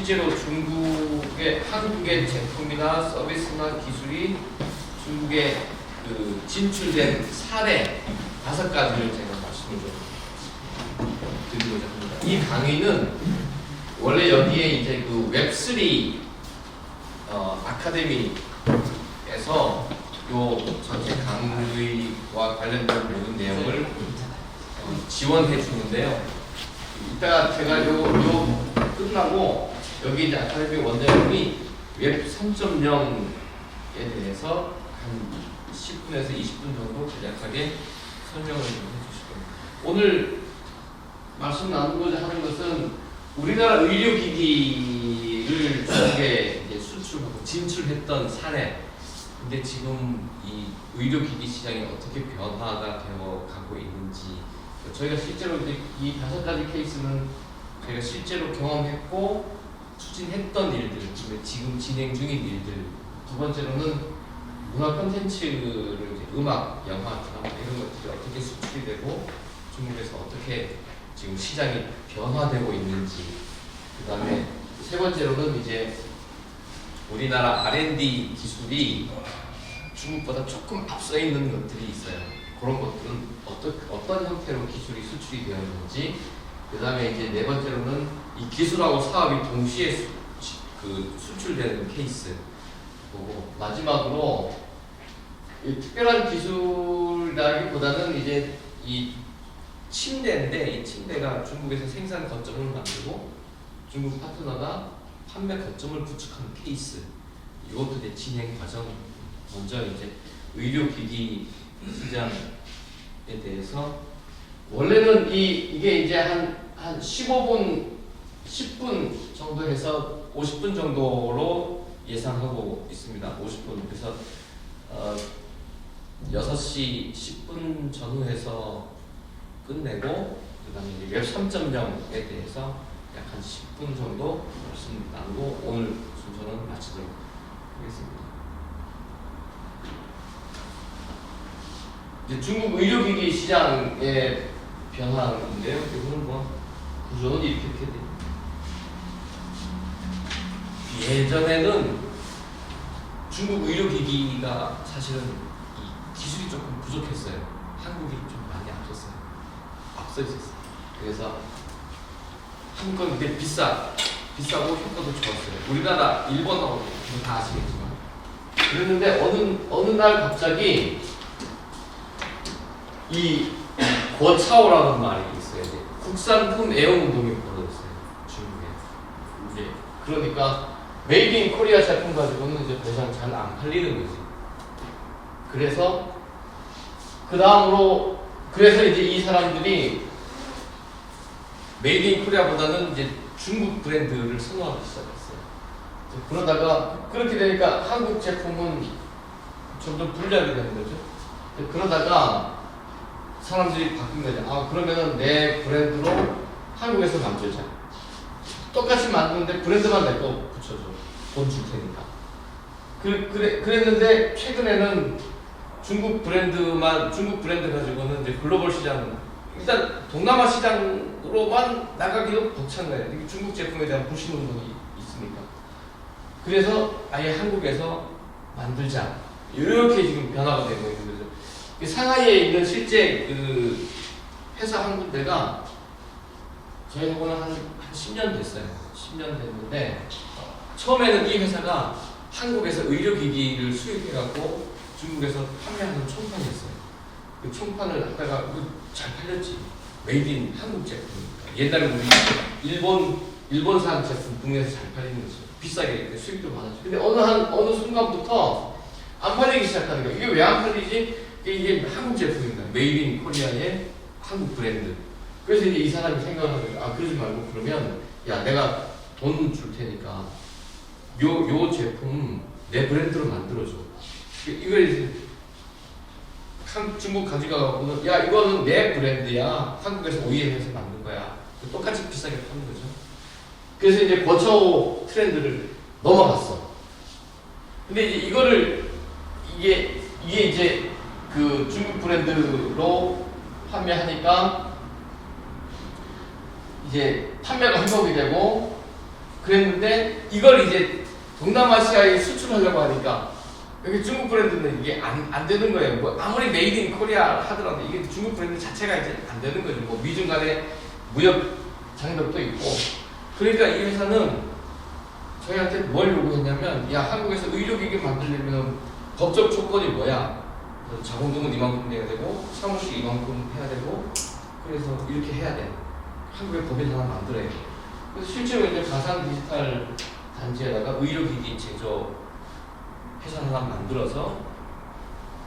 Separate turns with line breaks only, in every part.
실제로 중국의 한국의 제품이나 서비스나 기술이 중국에 그 진출된 사례 5가지를 제가 말씀을 좀 드리고자 합니다. 이 강의는 원래 여기에 이제 그 웹3 아카데미에서 요 전체 강의와 관련된 모든 내용을 지원해 주는데요. 이따가 제가 요 끝나고 여기 이제 아카데미 원장님이 웹 3.0에 대해서 한 10분에서 20분 정도 간략하게 설명을 좀 해주실 겁니다. 오늘 말씀 나누고자 하는 것은 우리나라 의료기기를 중국에 이제 수출하고 진출했던 사례. 근데 지금 이 의료기기 시장이 어떻게 변화가 되어 가고 있는지 저희가 실제로 이제 이 5가지 케이스는 저희가 실제로 경험했고 추진했던 일들, 지금 진행 중인 일들. 두 번째로는 문화 콘텐츠를 이제 음악, 영화, 드라마 이런 것들이 어떻게 수출이 되고 중국에서 어떻게 지금 시장이 변화되고 있는지. 그 다음에 세 번째로는 이제 우리나라 R&D 기술이 중국보다 조금 앞서 있는 것들이 있어요. 그런 것들은 어떤 형태로 기술이 수출이 되었는지. 그 다음에 이제 네 번째로는 이 기술하고 사업이 동시에 수출되는 케이스 보고, 마지막으로 이 특별한 기술이라기보다는 이제 이 침대인데, 이 침대가 중국에서 생산 거점을 만들고 중국 파트너가 판매 거점을 구축하는 케이스. 이것도 이제 진행 과정. 먼저 이제 의료기기 시장에 대해서 원래는 이게 이제 한 15분, 10분 정도 해서 50분 정도로 예상하고 있습니다. 50분. 그래서 6시 10분 전후해서 끝내고, 그 다음에 웹 3.0에 대해서 약 한 10분 정도 말씀 나누고 오늘 순서는 마치도록 하겠습니다. 이제 중국 의료기기 시장의 변화인데요. 이거는 뭐 구조는 이렇게 됩니다. 예전에는 중국 의료기기가 사실은 이 기술이 조금 부족했어요. 한국이 좀 많이 앞서 있었어요. 그래서 한국 건 되게 비싸고 효과도 좋았어요. 우리나라, 일본하고 다 아시겠지만. 그랬는데 어느 날 갑자기 이 고차오라는 말이 있어요. 이제 국산품 애용 운동이 벌어졌어요. 중국에. 이제 그러니까 메이드 인 코리아 제품 가지고는 이제 더 이상 잘 안 팔리는 거지. 그래서 그래서 이제 이 사람들이 메이드 인 코리아보다는 이제 중국 브랜드를 선호하기 시작했어요. 그러다가 그렇게 되니까 한국 제품은 점점 불리하게 되는 거죠. 그러다가 사람들이 바뀐 거죠. 아, 그러면은 내 브랜드로 한국에서 만들자. 똑같이 만드는데 브랜드만 내 거 붙여줘. 돈 줄 테니까. 그랬는데 최근에는 중국 브랜드 가지고는 이제 글로벌 시장, 일단 동남아 시장으로만 나가기도 벅찬 거예요. 중국 제품에 대한 불신 운동이 있으니까. 그래서 아예 한국에서 만들자. 이렇게 지금 변화가 되고 있는 거죠. 상하이에 있는 실제 그 회사 한 군데가 저희하고는 한 10년 됐어요. 10년 됐는데 처음에는 이 회사가 한국에서 의료기기를 수입해갖고 중국에서 판매하는 총판이었어요. 그 총판을 갖다가 잘 팔렸지. 메이드 인 한국 제품이니까. 옛날에 우리 일본산 제품 국내에서 잘 팔리는 거죠. 비싸게 수입도 많았죠. 근데 어느 순간부터 안 팔리기 시작하는 거예요. 이게 왜 안 팔리지? 이게 한국 제품입니다. 메이드 인 코리아의 한국 브랜드. 그래서 이제 이 사람이 생각하는 거죠. 아, 그러지 말고 그러면 야, 내가 돈 줄 테니까 요 제품 내 브랜드로 만들어줘. 이걸 이제 중국 가져가고 야, 이거는 내 브랜드야. 한국에서 OEM에서 만든 거야. 똑같이 비싸게 파는 거죠. 그래서 이제 고차오 트렌드를 넘어갔어. 근데 이제 이게 이제 그 중국 브랜드로 판매하니까 이제 판매가 회복이 되고, 그랬는데 이걸 이제 동남아시아에 수출하려고 하니까 여기 중국 브랜드는 이게 안 되는 거예요. 뭐 아무리 메이드 인 코리아 하더라도 이게 중국 브랜드 자체가 이제 안 되는 거죠. 뭐 미중 간에 무역 장벽도 있고. 그러니까 이 회사는 저희한테 뭘 요구했냐면, 야, 한국에서 의료기기 만들려면 법적 조건이 뭐야? 자본금은 이만큼 내야 되고 사무실 이만큼 해야 되고, 그래서 이렇게 해야 돼. 한국에 법인 하나 만들어야 돼. 그래서 실제로 이제 가상 디지털 단지에다가 의료기기 제조 회사 하나 만들어서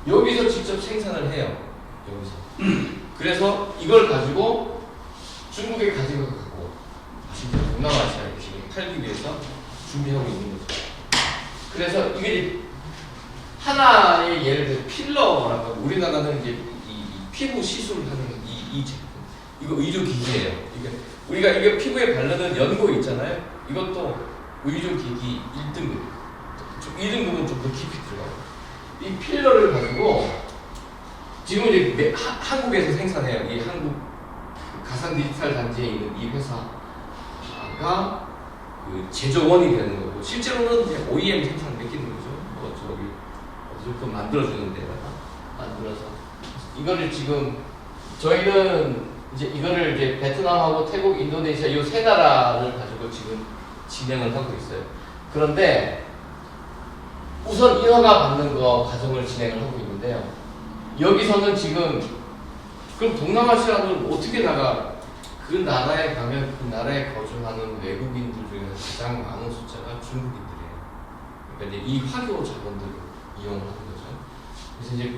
여기서 직접 생산을 해요. 여기서. 그래서 이걸 가지고 중국에 가지고 가고 동남아시아에 지금 팔기 위해서 준비하고 있는 거죠. 그래서 이게 하나의 예를 들어 필러라고 하고, 우리나라는 이제 이 피부 시술하는 이 제품, 이거 의료기기예요. 우리가 이게 피부에 바르는 연고 있잖아요. 이것도 의료기기 1등급. 2등급은 좀 더 깊이 들어가요. 이 필러를 가지고 지금 이제 한국에서 생산해요. 이 한국 가상 디지털 단지에 있는 이 회사가 그 제조원이 되는 거고, 실제로는 이제 OEM 생산 맡기는 거죠. 뭐 저기 어디서 만들어주는 데다가 만들어서 이거를 지금 저희는 이제 이거를 이제 베트남하고 태국, 인도네시아 이 세 나라를 가지고 지금 진행을 하고 있어요. 그런데 우선 인허가 받는 거 과정을 진행을 하고 있는데요. 여기서는 지금 그럼 동남아시아는 어떻게 나가? 그 나라에 가면 그 나라에 거주하는 외국인들 중에서 가장 많은 숫자가 중국인들이에요. 그러니까 이제 이 화교 자본들을 이용을 하는 거죠. 그래서 이제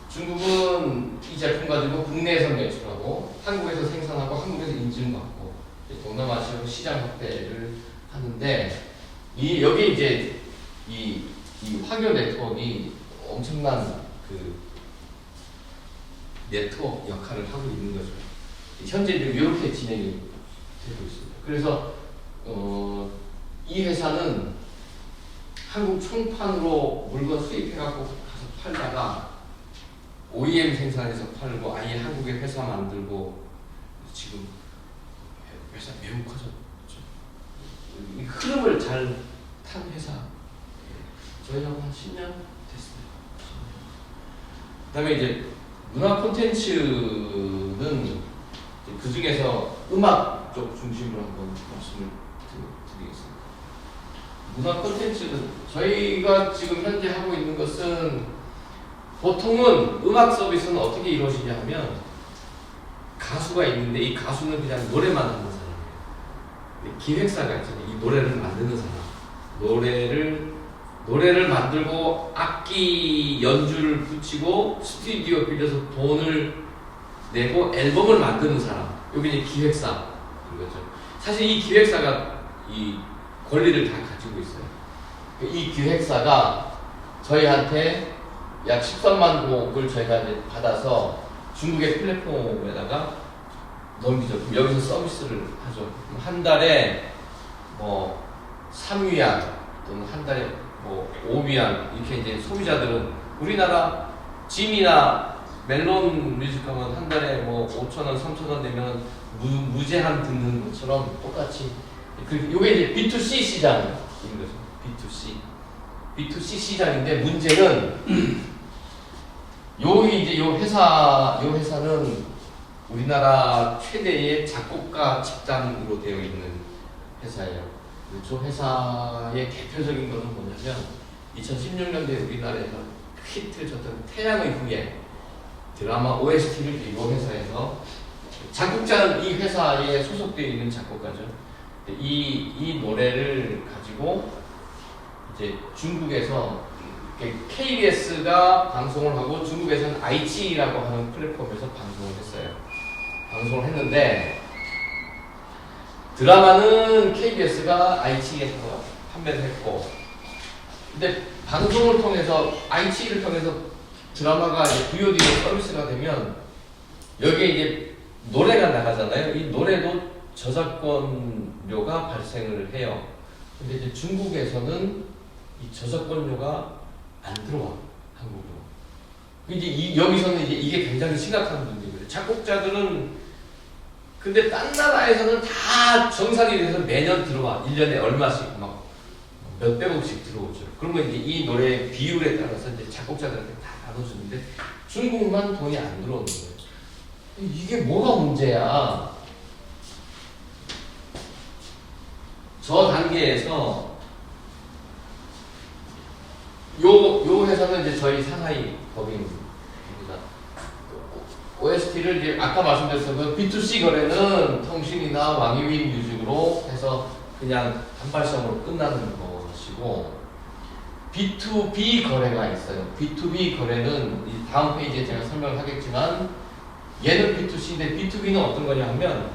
중국은 이 제품 가지고 국내에서 매출하고 한국에서 생산하고 한국에서 인증받고 동남아시아로 시장 확대를 하는데, 여기 이제 이 화교 네트워크가 엄청난 그 네트워크 역할을 하고 있는 거죠. 현재 이렇게 진행이 되고 있습니다. 그래서 이 회사는 한국 총판으로 물건 수입해갖고 가서 팔다가 OEM 생산해서 팔고 아예 한국에 회사 만들고 지금 회사 매우 커졌죠. 이 흐름을 잘 탄 회사. 저희하고 한 10년 됐어요. 그 다음에 이제 문화 콘텐츠는 그 중에서 음악 쪽 중심으로 한번 말씀을 드리겠습니다. 문화 콘텐츠는 저희가 지금 현재 하고 있는 것은, 보통은 음악 서비스는 어떻게 이루어지냐 하면 가수가 있는데 이 가수는 그냥 노래만 하는 사람이에요. 기획사가 있잖아요. 이 노래를 만드는 사람. 노래를 만들고 악기 연주를 붙이고 스튜디오 빌려서 돈을 내고 앨범을 만드는 사람. 여기 이제 기획사인 거죠. 사실 이 기획사가 이 권리를 다 가지고 있어요. 이 기획사가 저희한테 약 13만 곡을 저희가 이제 받아서 중국의 플랫폼에다가 넘기죠. 그럼 여기서 서비스를 하죠. 한 달에 뭐 3위안 또는 한 달에 뭐 5위안 이렇게 이제 소비자들은 우리나라 짐이나 멜론 뮤직하면 한 달에 뭐 5,000원, 3,000원 내면 무제한 듣는 것처럼 똑같이. 이게 이제 B2C 시장인 거죠. B2C 시장인데, 문제는 여기 이제 요 회사는 우리나라 최대의 작곡가 집단으로 되어 있는 회사예요. 저 회사의 대표적인 것은 뭐냐면 2016년도에 우리나라에서 히트를 쳤던 태양의 후예 드라마 OST를 이 회사에서, 작곡자는 이 회사에 소속되어 있는 작곡가죠. 이 노래를 가지고 이제 중국에서 KBS가 방송을 하고 중국에서는 아이치라고 하는 플랫폼에서 방송을 했어요. 방송을 했는데 드라마는 KBS가 아이치에서 판매를 했고, 근데 방송을 통해서 아이치를 통해서 드라마가 이제 VOD 서비스가 되면 여기에 이제 노래가 나가잖아요. 이 노래도 저작권료가 발생을 해요. 근데 이제 중국에서는 이 저작권료가 안 들어와, 한국으로. 이제 여기서는 이제 이게 굉장히 심각한 문제거든요. 작곡자들은 근데 딴 나라에서는 다 다 정산이 돼서 매년 들어와. 1년에 얼마씩 막 몇백억씩 들어오죠. 그러면 이제 이 노래의 비율에 따라서 이제 작곡자들한테 다 나눠주는데 중국만 돈이 안 들어오는 거예요. 이게 뭐가 문제야? 저 단계에서 요 회사는 이제 저희 상하이 법인입니다. OST를 이제 아까 말씀드렸던 B2C 거래는 통신이나 왕이윈 뮤직으로 해서 그냥 단발성으로 끝나는 것이고 B2B 거래가 있어요. B2B 거래는 이 다음 페이지에 제가 설명을 하겠지만 얘는 B2C인데 B2B는 어떤 거냐 하면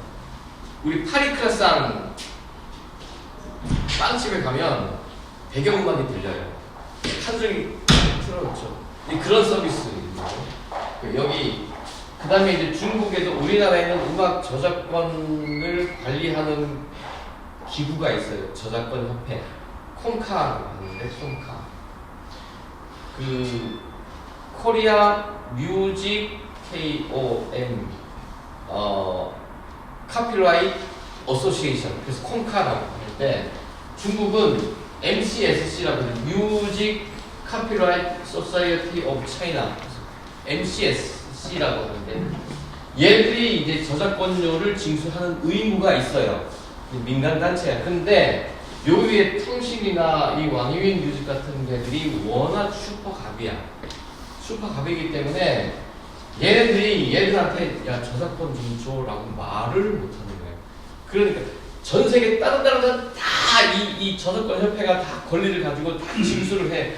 우리 파리크라상 빵집에 가면 배경음악이 들려요. 하루 종일 틀어놓죠. 그런 서비스입니다. 여기 그 다음에 이제 중국에도 우리나라에는 음악 저작권을 관리하는 기구가 있어요. 저작권 협회 콩카라고 하는데 콩카 그 코리아 뮤직 KOM 카피라이트 어소시에이션 그래서 콩카라고 하는데 중국은 MCSC라고 해요. 뮤직 카피라이트 소사이어티 오브 차이나 MCSC라고 하는데 얘들이 이제 저작권료를 징수하는 의무가 있어요. 민간 단체야. 근데 요 위에 통신이나 이 왕이윈 뮤직 같은 데들이 워낙 슈퍼갑이야. 슈퍼갑이기 때문에 얘네들이 얘들한테 야 저작권 좀 줘라고 말을 못하는 거예요. 그러니까 전 세계 다른 다 이 저작권 협회가 다 권리를 가지고 다 징수를 해.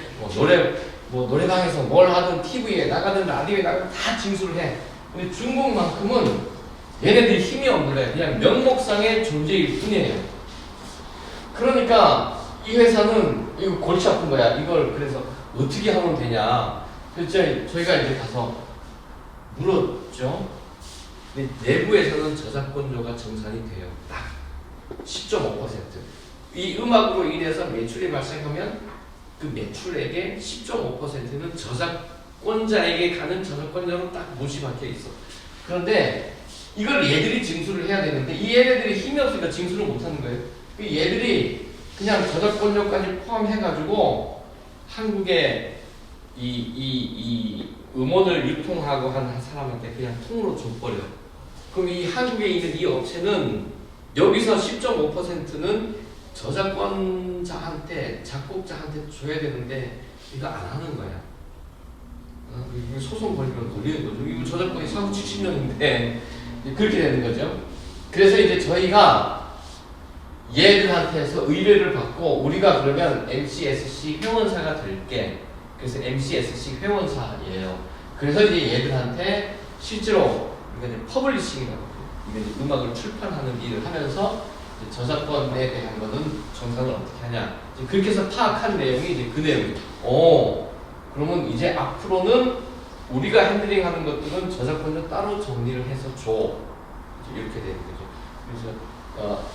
뭐 노래방에서 뭘 하든 TV에 나가든 라디오에 나가든 다 징수를 해. 근데 중국만큼은 얘네들이 힘이 없는 거예요. 그냥 명목상의 존재일 뿐이에요. 그러니까 이 회사는 이거 골치 아픈 거야. 이걸 그래서 어떻게 하면 되냐. 그래서 저희가 이제 가서 물었죠. 근데 내부에서는 저작권료가 정산이 돼요. 딱 10.5%. 이 음악으로 인해서 매출이 발생하면 그 매출액의 10.5%는 저작권자에게 가는 저작권료로 딱 못이 박혀 있어. 그런데 이걸 얘들이 징수를 해야 되는데 이 얘네들이 힘이 없으니까 징수를 못 하는 거예요. 얘들이 그냥 저작권료까지 포함해가지고 한국에 이 음원을 유통하고 한 사람한테 그냥 통으로 줘버려. 그럼 이 한국에 있는 이 업체는 여기서 10.5%는 저작권자한테, 작곡자한테 줘야 되는데 이거 안 하는 거야. 소송 걸리면 걸리는 거죠. 이거 저작권이 4, 70년인데 그렇게 되는 거죠. 그래서 이제 저희가 얘들한테서 의뢰를 받고 우리가 그러면 MCSC 회원사가 될게. 그래서 MCSC 회원사예요. 그래서 이제 얘들한테 실제로 이거 이제 퍼블리싱이라고 해요. 이게 이제 음악을 출판하는 일을 하면서 이제 저작권에 대한 거는 정산을 어떻게 하냐. 이제 그렇게 해서 파악한 내용이 이제 그 내용이에요. 그러면 이제 앞으로는 우리가 핸들링하는 것들은 저작권료 따로 정리를 해서 줘. 이렇게 되는 거죠. 그래서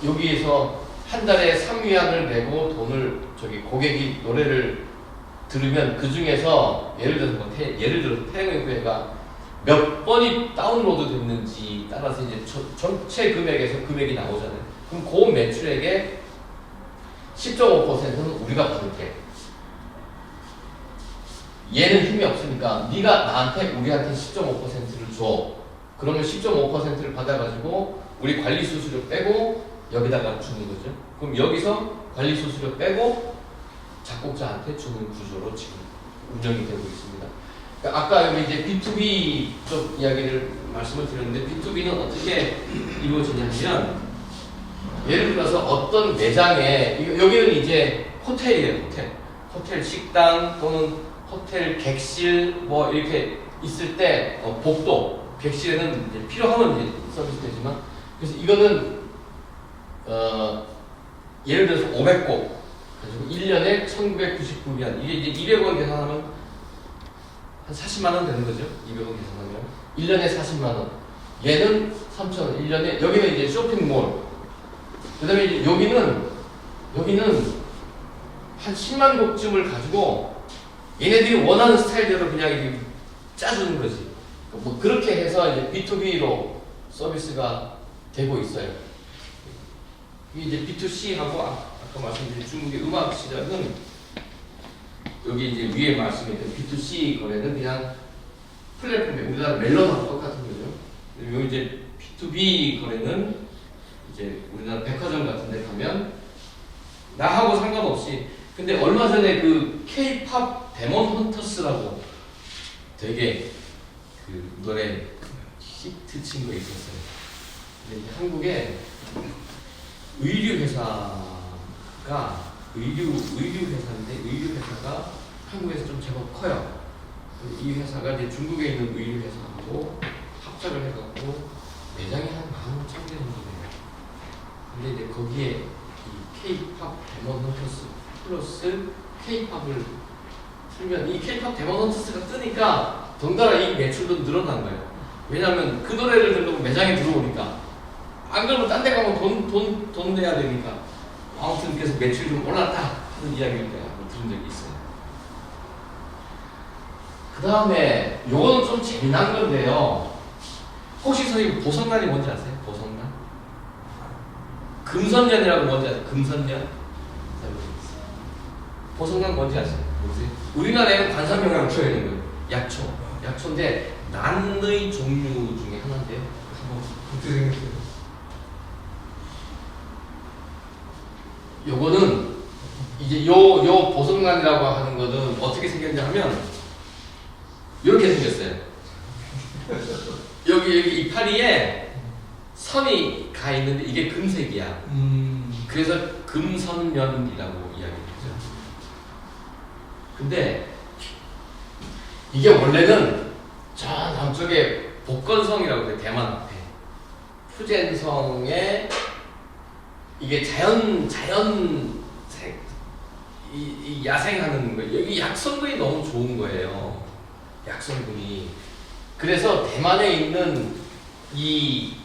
여기에서 한 달에 3위안을 내고 돈을 고객이 노래를 들으면 그 중에서 예를 들어서 태양의 몇 번이 다운로드 됐는지 따라서 이제 전체 금액에서 금액이 나오잖아요. 그럼 그 매출액의 10.5%는 우리가 받을게. 얘는 힘이 없으니까 네가 나한테 우리한테 10.5%를 줘. 그러면 10.5%를 받아가지고 우리 관리 수수료 빼고 여기다가 주는 거죠. 그럼 여기서 관리 수수료 빼고 작곡자한테 주는 구조로 지금 운영이 되고 있습니다. 그러니까 아까 여기 이제 B2B 쪽 이야기를 말씀을 드렸는데 B2B는 어떻게 이루어지냐면 예를 들어서 어떤 매장에 여기는 이제 호텔이에요. 호텔 식당 또는 호텔 객실 뭐 이렇게 있을 때 복도 객실에는 이제 필요하면 이제 서비스 되지만 그래서 이거는 예를 들어서 500곡 가지고 1년에 1999위안 이게 이제 200원 계산하면 한 40만 원 되는 거죠. 200원 계산하면 1년에 40만 원. 얘는 3,000원. 1년에 여기는 이제 쇼핑몰. 그다음에 이제 여기는 한 10만 곡쯤을 가지고 얘네들이 원하는 스타일대로 그냥 이렇게 짜주는 거지. 뭐 그렇게 해서 이제 B2B로 서비스가 되고 있어요. 이게 이제 B2C하고 아까 말씀드린 중국의 음악 시장은 여기 이제 위에 말씀드린 B2C 거래는 그냥 플랫폼에 우리나라 멜론하고 똑같은 거죠. 그리고 이제 B2B 거래는 이제 우리나라 백화점 같은 데 가면 나하고 상관없이 근데 얼마 전에 그 K-팝 데몬 헌터스라고 되게 그 노래 히트 친 거 있었어요. 근데 이제 한국에 의류 회사가 의류 회사인데 의류 회사가 한국에서 좀 제법 커요. 이 회사가 이제 중국에 있는 의류 회사하고 합작을 해갖고 매장이 한 15,000개 정도 돼요. 근데 이제 거기에 이 K-팝 데몬 헌터스 플러스 K-팝을 틀면 이 K-팝 데몬 헌터스가 뜨니까 덩달아 이 매출도 늘어난 거예요. 왜냐하면 그 노래를 들으면 매장에 들어오니까 안 그러면 딴 데 가면 돈 내야 되니까 아무튼 그래서 매출이 좀 올랐다 하는 이야기를 내가 들은 적이 있어요. 그 다음에 요거는 좀 재미난 건데요. 혹시 선생님 보성란이 뭔지 아세요? 보성란? 금선년이라고 뭔지 아세요? 금선년? 보성란 뭔지 아세요? 뭐지? 우리나라에는 관상용 약초가 있는 거예요. 약초인데 난의 종류 중에 하나인데요. 한번 어떻게 생각해요? 요거는 이제 요 보성란이라고 하는 거는 어떻게 생겼냐 하면 이렇게 생겼어요. 여기 이파리에 선이 가 있는데 이게 금색이야. 그래서 금선년이라고 이야기했죠. 근데 이게 원래는 저 남쪽에 복건성이라고 해요. 대만 앞에 푸젠성에 이게 이 야생하는 거 여기 약성분이 너무 좋은 거예요. 약성분이 그래서 대만에 있는 이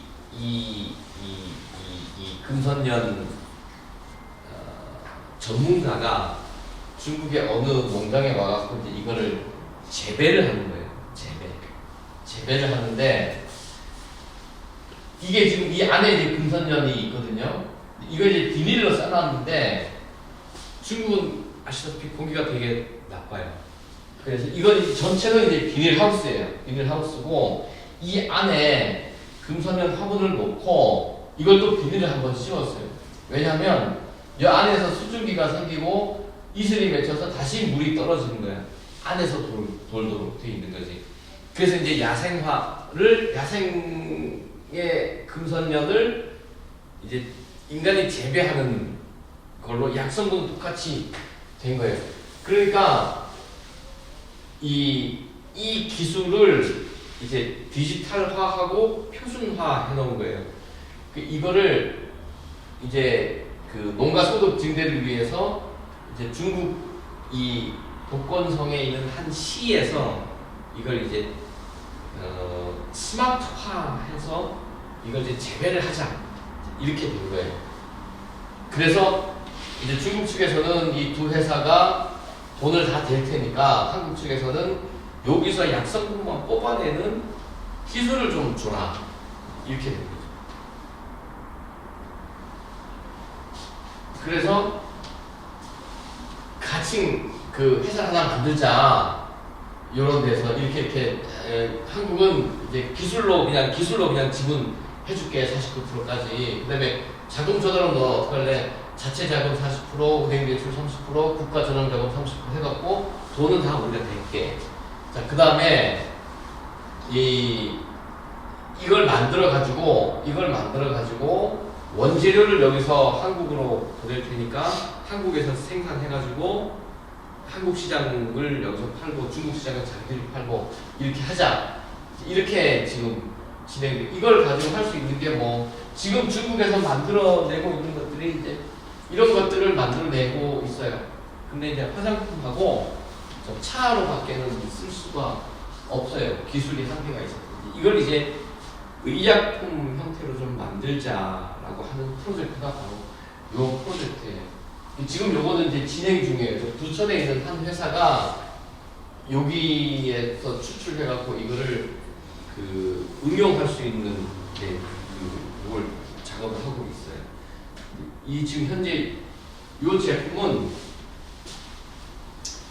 금선년 전문가가 중국의 어느 농장에 와갖고 이제 이거를 재배를 하는 거예요. 재배를 하는데 이게 지금 이 안에 이제 금선년이 있거든요. 이거 이제 비닐로 싸놨는데 중국은 아시다시피 공기가 되게 나빠요. 그래서 이건 전체는 이제 비닐하우스예요. 비닐하우스고 이 안에 금선년 화분을 놓고 이걸 또 비닐을 한번 씌웠어요. 왜냐하면 이 안에서 수증기가 생기고 이슬이 맺혀서 다시 물이 떨어지는 거예요. 안에서 돌도록 되어 있는 거지. 그래서 이제 야생의 금선년을 이제 인간이 재배하는 걸로 약성분도 똑같이 된 거예요. 그러니까 이 기술을 이제 디지털화하고 표준화 해놓은 거예요. 이거를 이제 그 농가 소득 증대를 위해서 이제 중국 이 복건성에 있는 한 시에서 이걸 이제 스마트화해서 이걸 이제 재배를 하자 이렇게 된 거예요. 그래서 이제 중국 측에서는 이 두 회사가 돈을 다 댈 테니까 한국 측에서는 여기서 약성분만 뽑아내는 기술을 좀 줘라 이렇게 된 거죠. 그래서 같이 그 회사 하나 만들자 이런 데서 이렇게 한국은 이제 기술로 그냥 지분 해줄게 49%까지. 그다음에 자금 조달은 너 어떻게 할래? 자체 자금 40%, 은행 대출 30%, 국가 전환 자금 30% 해갖고 돈은 다 우리가 낼게. 자, 그다음에 이걸 만들어 가지고 원재료를 여기서 한국으로 보낼 테니까 한국에서 생산해가지고 한국 시장을 여기서 팔고 중국 시장은 자기들이 팔고 이렇게 하자. 이렇게 지금 이걸 가지고 할 수 있는 게 뭐 지금 중국에서 만들어내고 있는 것들이 이제 이런 것들을 만들어내고 있어요. 근데 이제 화장품하고 차로밖에는 쓸 수가 없어요. 기술이 한계가 있어요. 이걸 이제 의약품 형태로 좀 만들자라고 하는 프로젝트가 바로 이 프로젝트예요. 지금 요거는 이제 진행 중이에요. 부천에 있는 한 회사가 여기에서 추출해갖고 이거를 응용할 수 있는 이걸 작업을 하고 있어요. 이 지금 현재 이 제품은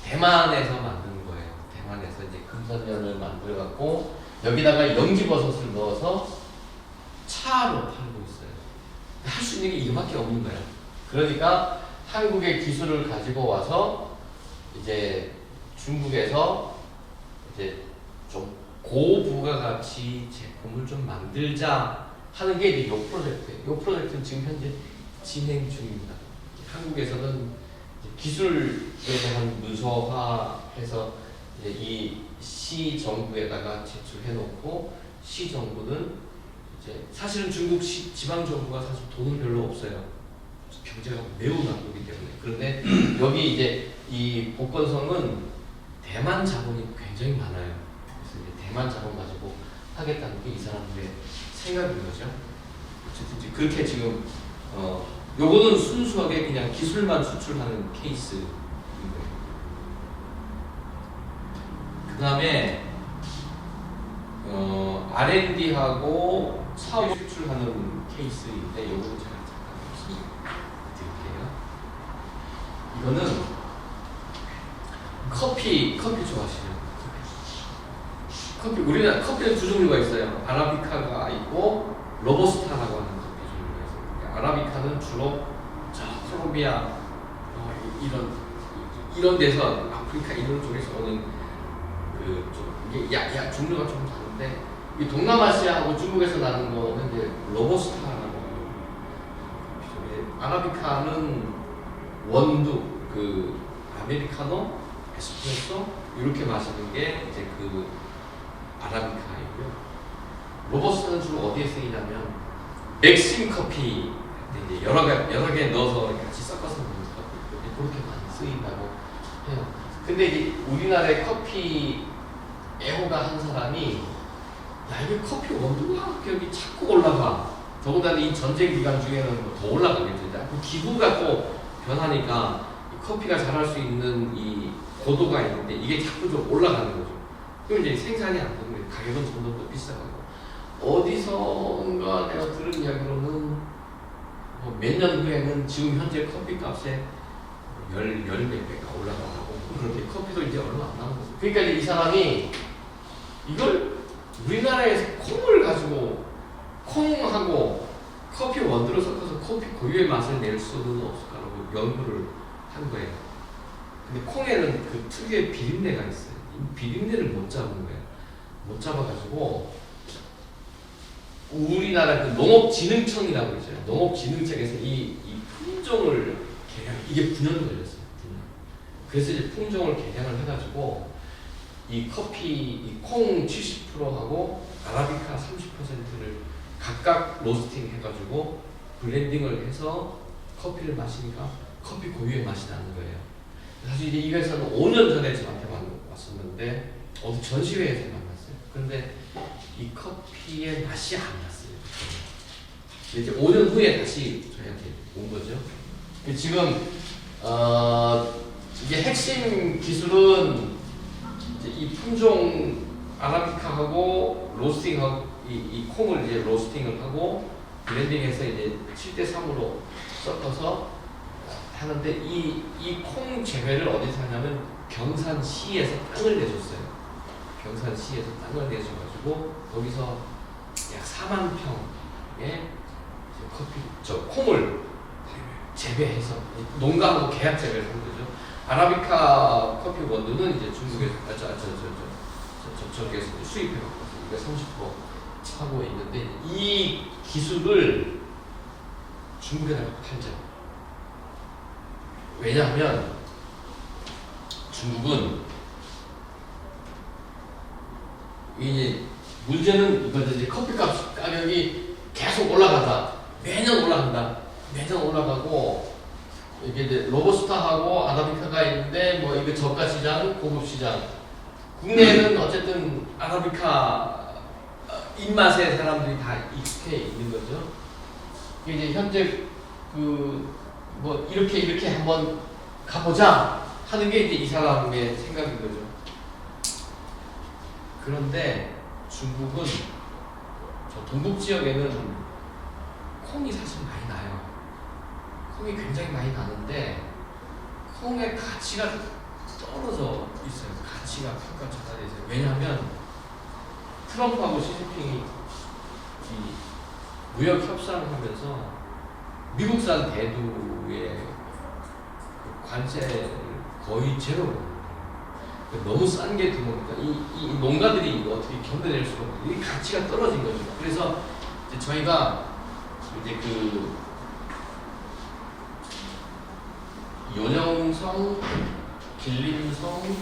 대만에서 만든 거예요. 대만에서 이제 금산연을 만들어 갖고 여기다가 연기버섯을 넣어서 차로 팔고 있어요. 할 수 있는 게 이거밖에 없는 거예요. 그러니까 한국의 기술을 가지고 와서 이제 중국에서 이제 좀 고부가가치 제품을 좀 만들자 하는 게 이제 이 프로젝트예요. 이 프로젝트는 지금 현재 진행 중입니다. 한국에서는 기술에 대한 문서화해서 이제 이 시 정부에다가 제출해 놓고 시 정부는 이제 사실은 중국 지방 정부가 사실 돈은 별로 없어요. 경제가 매우 나쁘기 때문에. 그런데 여기 이제 이 복건성은 대만 자본이 굉장히 많아요. 그래서 이제 대만 자본 가지고 하겠다는 게 이 사람들의 생각인 거죠. 어쨌든 이제 그렇게 지금 요거는 순수하게 그냥 기술만 수출하는 케이스인 거예요. 그 다음에 R&D하고 사업 수출하는 케이스인데 요거는 제가 잠깐 드릴게요. 이거는 커피 좋아하시죠? 커피 우리나라 커피는 두 종류가 있어요. 아라비카가 있고 로버스타라고 하는 커피 종류가 있어요. 아라비카는 주로 저 콜롬비아 이런 데서 아프리카 이런 쪽에서 오는 좀 이게 종류가 좀 다른데 이 동남아시아하고 중국에서 나는 거는 이제 로버스타라고 하는 아라비카는 원두 그 아메리카노, 에스프레소 이렇게 마시는 게 이제 그 아라비카이고요. 로버스타는 주로 어디에 쓰이냐면 맥심 커피 이제 여러 개 넣어서 같이 섞어서 먹는 커피 그렇게 많이 쓰인다고 해요. 근데 이제 우리나라의 커피 애호가 한 사람이 야 이게 커피 원두가 여기 자꾸 올라가. 더군다나 이 전쟁 기간 중에는 더 올라가겠죠. 그 기후가 또 변하니까 커피가 자랄 수 있는 이 고도가 있는데 이게 자꾸 좀 올라가는 거죠. 그럼 이제 생산이 안 되는 거예요. 가격은 점점 더 비싸가고. 어디선가 내가 들은 이야기로는 몇 년 후에는 지금 현재 커피 값에 열 몇 배가 올라가고 그런데 커피도 이제 얼마 안 남은 거죠. 그러니까 이 사람이 이걸 우리나라에서 콩을 가지고 콩하고 커피 원두를 섞어서 커피 고유의 맛을 낼 수는 없을까라고 연구를 한 거예요. 근데 콩에는 그 특유의 비린내가 있어요. 이 비린내를 못 잡은 거예요. 못 잡아가지고 우리나라 그 농업진흥청이라고 있어요. 농업진흥청에서 이 품종을 이게 9년 걸렸어요. 9년. 그래서 이제 품종을 개량을 해가지고 이 커피, 이 콩 70%하고 아라비카 30%를 각각 로스팅 해가지고 블렌딩을 해서 커피를 마시니까 커피 고유의 맛이 나는 거예요. 사실 이제 이 회사는 5년 전에 저한테 왔었는데 어디 전시회에서 만났어요. 그런데 이 커피의 맛이 안 났어요. 이제 5년 후에 다시 저희한테 온 거죠. 지금 이게 핵심 기술은 이제 이 품종 아라비카하고 로스팅하고 이 콩을 이제 로스팅을 하고 블렌딩해서 이제 7:3으로 섞어서 하는데 이 콩 재배를 어디서 하냐면 경산시에서 땅을 내줬어요. 경산시에서 땅을 내줘가지고 거기서 약 4만 평의 콩을 재배해서 농가하고 계약 재배를 한 거죠. 아라비카 커피 원두는 이제 중국에서 저쪽에서 수입해갖고 30% 하고 있는데 이 기술을 중국에다가 팔죠. 왜냐하면 중국은 이제 문제는 이거죠. 이제 커피값 가격이 계속 올라간다. 매년 올라간다. 매년 올라가고 이게 이제 로버스타하고 아라비카가 있는데 뭐 이거 저가 시장, 고급 시장. 국내에는 어쨌든 아라비카 입맛에 사람들이 다 익숙해 있는 거죠. 이제 현재 그 뭐 이렇게 한번 가보자 하는 게 이제 이 사람의 생각인 거죠. 그런데 중국은 저 동북 지역에는 콩이 사실 많이 나요. 콩이 굉장히 많이 나는데 콩의 가치가 떨어져 있어요. 가치가 평가 전환돼 있어요. 왜냐하면 트럼프하고 시진핑이 이 무역 협상을 하면서 미국산 대두의 그 관세를 거의 제로로 너무 싼 게 들어오니까 이 농가들이 이거 어떻게 견뎌낼 수가 없고 이 가치가 떨어진 거죠. 그래서 이제 저희가 이제 그 연영성, 길림성,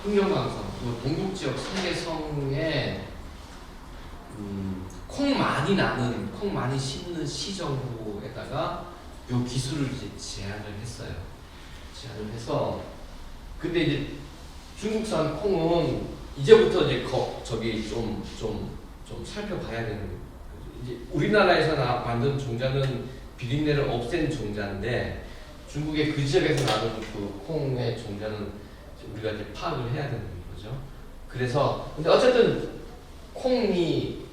흑룡강성, 그 동북지역 3개 성에 콩 많이 나는, 콩 많이 심는 시정부에다가 요 기술을 이제 제안을 했어요. 제안을 해서 근데 이제 중국산 콩은 이제부터 이제 저기 좀 살펴봐야 되는 거죠. 이제 우리나라에서 만든 종자는 비린내를 없앤 종자인데 중국의 그 지역에서 나는 그 콩의 종자는 우리가 이제 파악을 해야 되는 거죠. 그래서 근데 어쨌든 콩이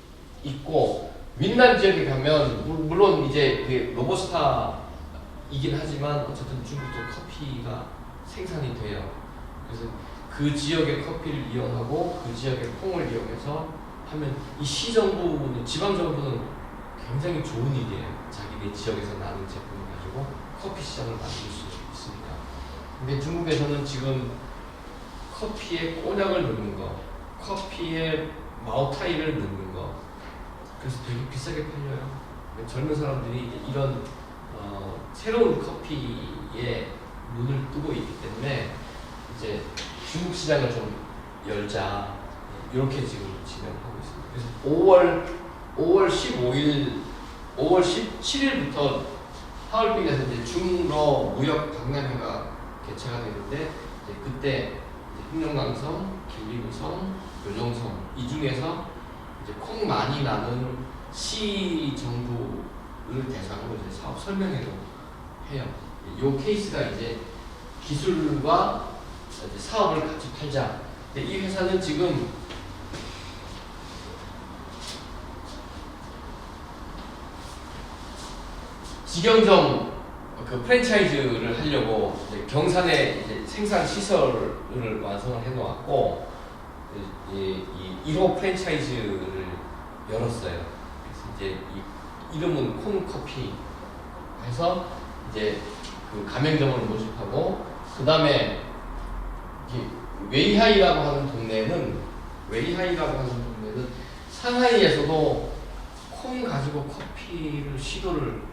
있고 윈난 지역에 가면 물론 이제 그 로버스타이긴 하지만 어쨌든 중국도 커피가 생산이 돼요. 그래서 그 지역의 커피를 이용하고 그 지역의 콩을 이용해서 하면 이 시정부는 지방정부는 굉장히 좋은 일이에요. 자기네 지역에서 나는 제품을 가지고 커피 시장을 만들 수 있습니다. 근데 중국에서는 지금 커피에 꼬냑을 넣는 거, 커피에 마오타이를 넣는 거, 그래서 되게 비싸게 팔려요. 젊은 사람들이 이런 새로운 커피에 눈을 뜨고 있기 때문에 이제 중국 시장을 좀 열자 이렇게 지금 진행하고 있습니다. 그래서 5월 15일, 5월 17일부터 하얼빈에서 이제 중러 무역 박람회가 개최가 되는데 이제 그때 흑룡강성, 길림성, 요정성 이 중에서 이제 콩 많이 나는 시 정부를 대상으로 이제 사업 설명회도 해요. 이 케이스가 이제 기술과 이제 사업을 같이 팔자. 근데 이 회사는 지금 직영점 그 프랜차이즈를 하려고 이제 경산에 이제 생산 시설을 완성을 해놓았고 이 1호 프랜차이즈를 열었어요. 그래서 이제 이 이름은 콩커피 해서 이제 그 가맹점을 모집하고 그 다음에 웨이하이라고 하는 동네는 상하이에서도 콩 가지고 커피를 시도를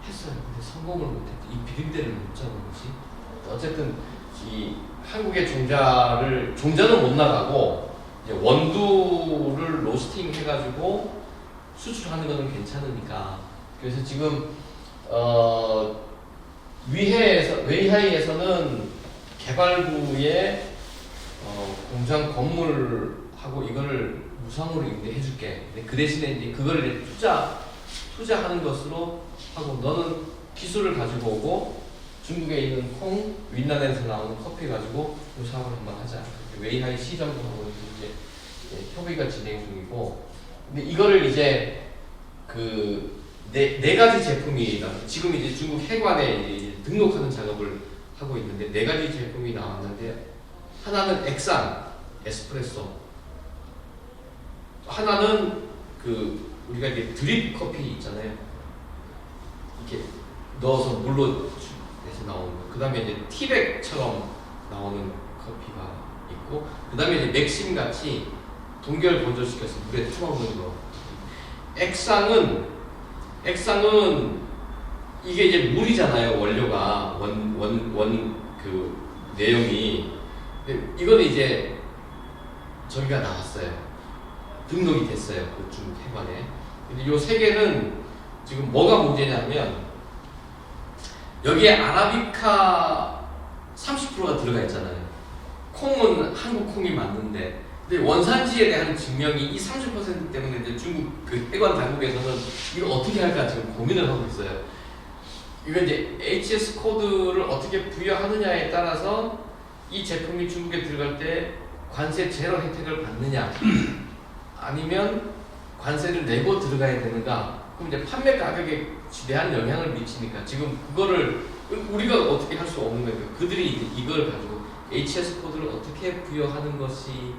했어요. 근데 성공을 못했죠. 이 비린내를 못 잡은 거지. 어쨌든 이 한국의 종자는 못 나가고 이제 원두를 로스팅 해가지고 수출하는 거는 괜찮으니까. 그래서 지금 웨이하이에서는 개발부에 공장 건물하고 이거를 무상으로 임대해줄게. 근데 그 대신에 이제 그거를 투자하는 것으로 하고 너는 기술을 가지고 오고 중국에 있는 콩, 윈난에서 나오는 커피 가지고 그 사업을 한번 하자. 웨이하이 시정부하고 이제 협의가 진행 중이고, 근데 이거를 이제 그 네 가지 제품이 지금 이제 중국 해관에 이제 등록하는 작업을 하고 있는데 4가지 제품이 나왔는데 하나는 액상 에스프레소, 하나는 그 우리가 이제 드립 커피 있잖아요. 이렇게 넣어서 물로 내서 나오는 거. 그 다음에 이제 티백처럼 나오는 커피가 있고, 그 다음에 이제 맥심 같이 동결 건조시켜서 물에 타먹는 거. 액상은 이게 이제 물이잖아요. 원료가 그 내용이. 이거는 이제 저기가 나왔어요. 등록이 됐어요. 그 중국 해관에. 근데 요 3개는 지금 뭐가 문제냐면 여기에 아라비카 30%가 들어가 있잖아요. 콩은 한국 콩이 맞는데, 근데 원산지에 대한 증명이 이 30% 때문에 이제 중국 그 해관 당국에서는 이걸 어떻게 할까 지금 고민을 하고 있어요. 이거 이제 HS 코드를 어떻게 부여하느냐에 따라서 이 제품이 중국에 들어갈 때 관세 제로 혜택을 받느냐, 아니면 관세를 내고 들어가야 되는가. 그럼 이제 판매 가격에 지대한 영향을 미치니까 지금 그거를 우리가 어떻게 할 수 없는 거예요. 그들이 이제 이걸 가지고 HS 코드를 어떻게 부여하는 것이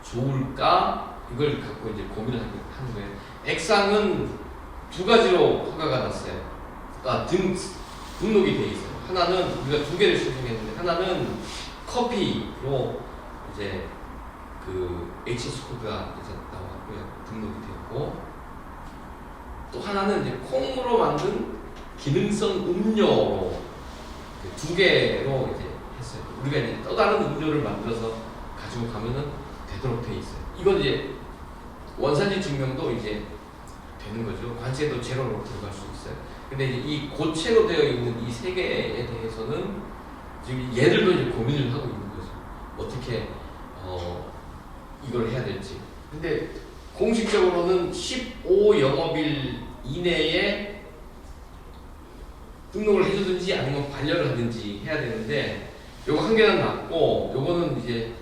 좋을까 이걸 갖고 이제 고민을 하는 거예요. 액상은 두 가지로 허가가 났어요. 등록이 돼 있어요. 하나는 우리가 두 개를 신청했는데 하나는 커피로 이제 그 HS 코드가 이제 나왔고요. 등록이 되었고 또 하나는 이제 콩으로 만든 기능성 음료로 두 개로 이제 했어요. 우리가 이제 또 다른 음료를 만들어서 가지고 가면은 되도록 돼 있어요. 이건 이제 원산지 증명도 이제 되는 거죠. 관세도 제로로 들어갈 수 있어요. 근데 이제 이 고체로 되어 있는 이 세 개에 대해서는 지금 얘들도 이제 고민을 하고 있는 거죠. 어떻게 이걸 해야 될지. 근데 공식적으로는 15 영업일 이내에 등록을 해주든지 아니면 반려를 하든지 해야 되는데 요거 한 개는 났고 요거는 이제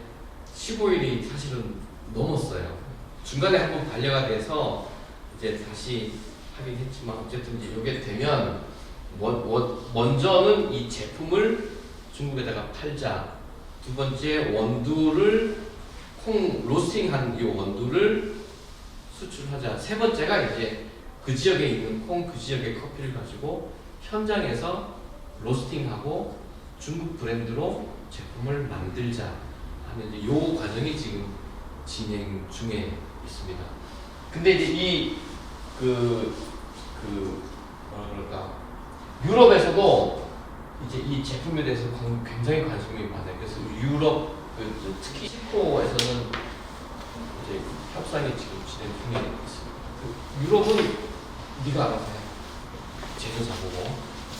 15일이 사실은 넘었어요. 중간에 한번 반려가 돼서 이제 다시 하긴 했지만 어쨌든 이제 요게 되면 먼저는 이 제품을 중국에다가 팔자. 두 번째 원두를 콩 로스팅한 이 원두를 수출하자. 세 번째가 이제 그 지역에 있는 콩, 그 지역의 커피를 가지고 현장에서 로스팅하고 중국 브랜드로 제품을 만들자 하는 이제 요 과정이 지금 진행 중에 있습니다. 근데 이제 뭐라 그럴까 유럽에서도 이제 이 제품에 대해서 굉장히 관심이 많아요. 그래서 유럽 특히 멕시코에서는 이제 협상이 지금 진행 중에 있습니다. 유럽은 네가 알아서 해. 제조사 보고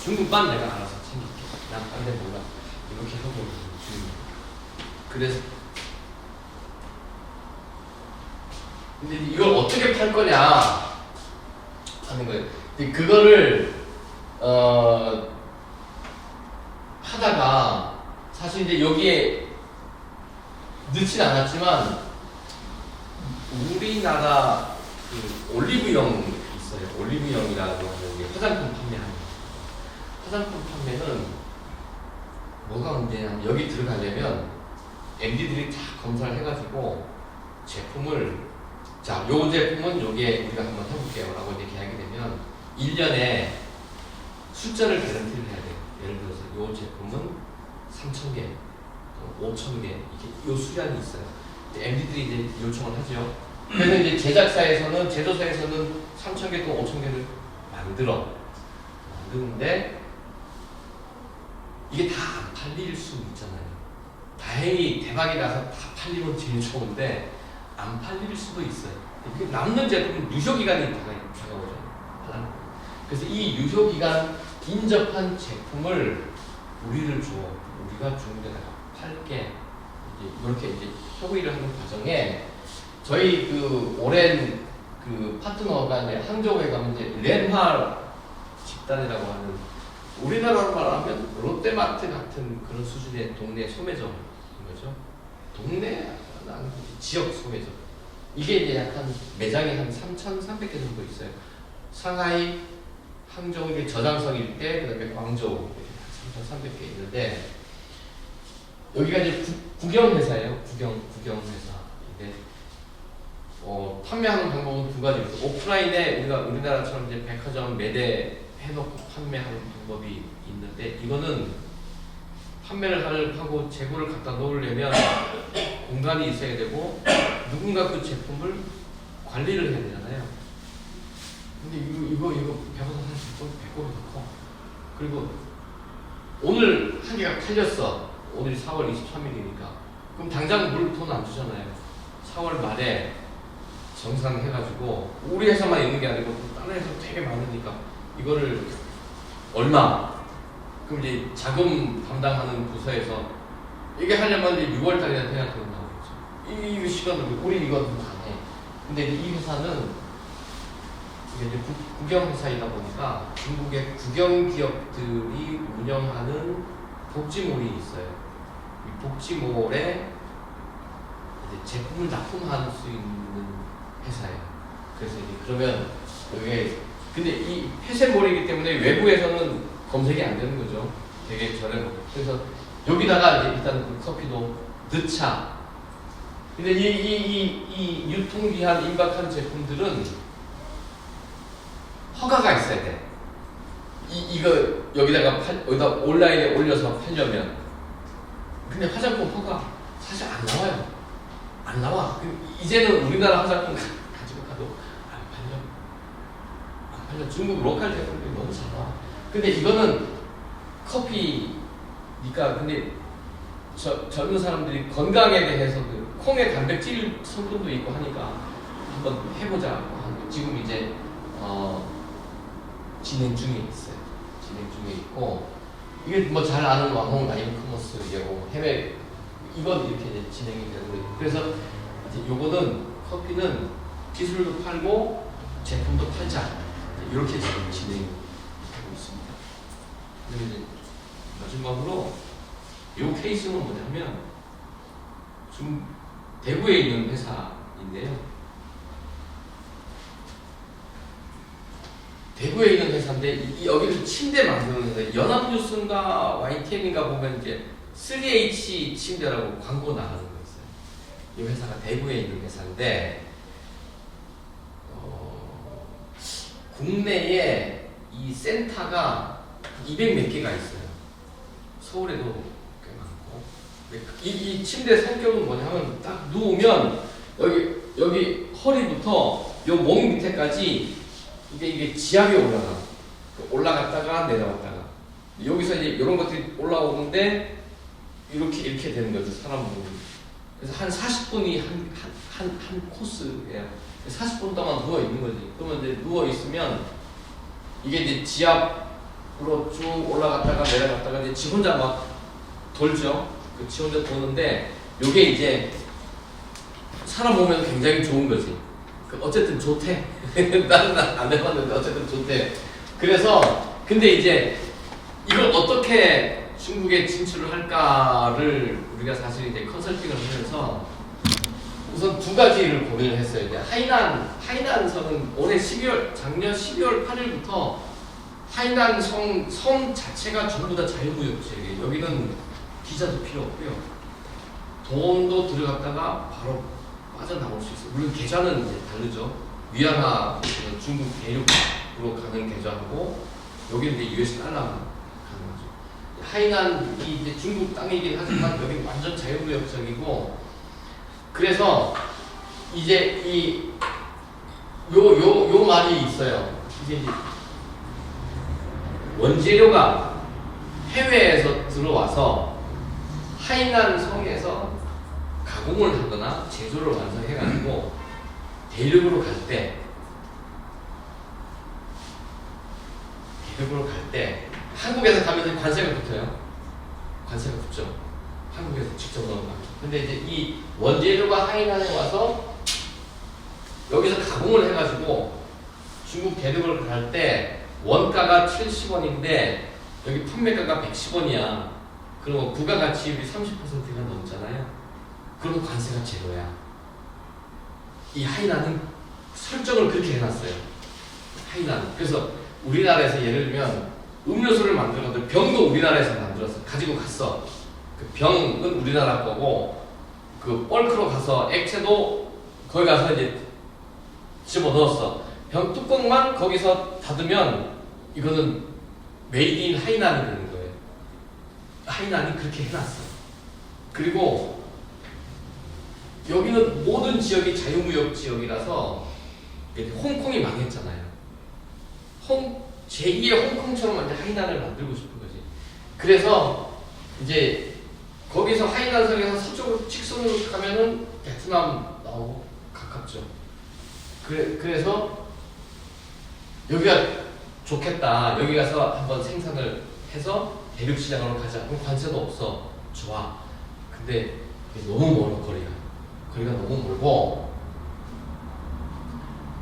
중국만 내가 알아서 챙길게. 난 딴 데 몰라. 이렇게 하고 있는 중입니다. 그래서 근데 이걸 어떻게 팔 거냐 하는 거예요. 근데 그거를 하다가 사실 이제 여기에 넣진 않았지만 우리나라 그 올리브영 있어요. 올리브영이라고 하는 게 화장품 판매하는 화장품 판매는 뭐가 문제냐면 여기 들어가려면 MD들이 다 검사를 해가지고 제품을 자, 요 제품은 요게 우리가 한번 해볼게요 라고 이제 계약이 되면 1년에 숫자를 개런티를 해야 돼요. 예를 들어서 요 제품은 3,000개, 5,000개 이렇게 요 수량이 있어요. MD들이 이제 요청을 하죠. 그래서 이제 제작사에서는 제조사에서는 3,000개 또 5,000개를 만드는데 이게 다 안 팔릴 수 있잖아요. 다행히 대박이 나서 다 팔리면 제일 좋은데 안 팔릴 수도 있어요. 남는 제품은 유효기간이 다가오죠. 그래서 이 유효기간 인접한 제품을 우리를 줘. 우리가 중국에다가 팔게. 이렇게 이제 협의를 하는 과정에 저희 그 오랜 그 파트너가 이제 항저우에 가면 이제 렌화 집단이라고 하는 우리나라로 말하면 롯데마트 같은 그런 수준의 동네 소매점인 거죠. 동네 지역 소매점. 이게 이제 약간 매장이 한 3,300개 정도 있어요. 상하이, 항저우 이게 저장성 일대, 그다음에 광저우 3,300개 있는데 여기가 이제 국영 회사예요. 국영 회사인데 판매하는 방법은 두 가지 있어요. 오프라인에 우리나라처럼 이제 백화점 매대 해놓고 판매하는 방법이 있는데 이거는 판매를 하고 재고를 갖다 놓으려면 공간이 있어야 되고 누군가 그 제품을 관리를 해야 되잖아요. 근데 이거 배고파 사실 배꼽이 더 커. 그리고 오늘 한 개가 팔렸어. 오늘이 4월 23일이니까 그럼 당장 물 돈 안 주잖아요. 4월 말에 정산해가지고 우리 회사만 있는 게 아니고 다른 회사 되게 많으니까 이거를 얼마? 그럼 이제 자금 담당하는 부서에서 이게 하려면 이제 6월달이나 돼야 돈 나오겠죠. 이 시간을 우리 이거 다 해. 근데 이 회사는 이게 이제 국영회사이다 보니까 중국의 국영 기업들이 운영하는 복지몰이 있어요. 이 복지몰에 이제 제품을 납품할 수 있는 회사예요. 그래서 이제 그러면 여기에 근데 이 폐쇄몰이기 때문에 외부에서는 검색이 안 되는 거죠. 되게 저렴하고. 그래서 여기다가 이제 일단 그 커피도 넣자. 근데 이 유통기한 임박한 제품들은 허가가 있어야 돼. 이거 여기다 온라인에 올려서 팔려면. 근데 화장품 허가 사실 안 나와요. 안 나와. 이제는 우리나라 화장품 가지고 가도 안 팔려. 중국 로컬 제품들이 너무 잘 나와. 근데 이거는 커피니까, 근데 젊은 사람들이 건강에 대해서 그 콩에 단백질 성분도 있고 하니까 한번 해보자고 하는, 지금 이제 진행 중에 있어요. 진행 중에 있고, 이게 뭐 잘 아는 왕홍 라인 커머스고 해외 이건 이렇게 이제 진행이 되고 있고, 그래서 이제 요거는 커피는 기술도 팔고 제품도 팔자, 이렇게 지금 진행하고 있습니다. 그리고 이제 마지막으로 요 케이스는 뭐냐면 지금 대구에 있는 회사인데요. 대구에 있는 회사인데 여기는 침대 만드는 회사, 연합뉴스인가 YTN인가 보면 이제 3H 침대라고 광고 나가는 거 있어요. 이 회사가 대구에 있는 회사인데 국내에 이 센터가 200 몇 개가 있어요. 서울에도 꽤 많고. 이 침대 성격은 뭐냐면 딱 누우면 여기 허리부터 요 목 밑에까지 이게 지압이 올라갔다가 내려왔다가, 여기서 이제 이런 것들이 올라오는데 이렇게 되는 거죠, 사람 몸이. 그래서 한 40분이 한 코스예요. 40분 동안 누워 있는 거지. 그러면 이제 누워 있으면 이게 이제 지압으로 쭉 올라갔다가 내려갔다가 이제 지 혼자 막 돌죠. 지 혼자 도는데 요게 이제 사람 몸에는 굉장히 좋은 거지. 어쨌든 좋대. 나는 안 해봤는데 어쨌든 좋대. 그래서 근데 이제 이걸 어떻게 중국에 진출을 할까를 우리가 사실 이제 컨설팅을 하면서 우선 두 가지를 고민을 했어요. 이제 하이난성은 작년 12월 8일부터 하이난 성 자체가 전부 다 자유무역지역이에요. 여기는 비자도 필요 없고요. 돈도 들어갔다가 바로 빠져나올 수 있어요. 물론 계좌는 이제 다르죠. 위안화 중국 대륙으로 가는 계좌하고 여기는 이제 US 달러만 가는 거죠. 하이난이 이제 중국 땅이긴 하지만 여기 완전 자유무역적이고, 그래서 이제 요 말이 있어요. 이제 원재료가 해외에서 들어와서 하이난 성에서 가공을 하거나 제조를 완성해가지고 대륙으로 갈 때 한국에서 가면 관세가 붙어요. 관세가 붙죠. 한국에서 직접 넘어가면. 근데 이제 이 원재료가 하이난에 와서 여기서 가공을 해가지고 중국 대륙을 갈 때 원가가 70원인데 여기 판매가가 110원이야. 그리고 부가가치율이 30%가 넘잖아요. 그러면 관세가 제로야. 이 하이난은 설정을 그렇게 해놨어요. 하이난. 그래서 우리나라에서 예를 들면 음료수를 만들거든. 병도 우리나라에서 만들어서 가지고 갔어. 그 병은 우리나라 거고, 그 벌크로 가서 액체도 거기 가서 이제 집어 넣었어. 병 뚜껑만 거기서 닫으면 이거는 메이드 인 하이난이 되는 거예요. 하이난이 그렇게 해놨어. 그리고 여기는 모든 지역이 자유무역 지역이라서 홍콩이 망했잖아요. 제2의 홍콩처럼 완전 하이난을 만들고 싶은 거지. 그래서 이제 거기서 하이난성에서 서쪽으로 직선으로 가면은 베트남 나오고 가깝죠. 그래서 여기가 좋겠다. 여기 가서 한번 생산을 해서 대륙 시장으로 가자. 그럼 관세도 없어. 좋아. 근데 너무 멀어, 거리가 너무 멀고,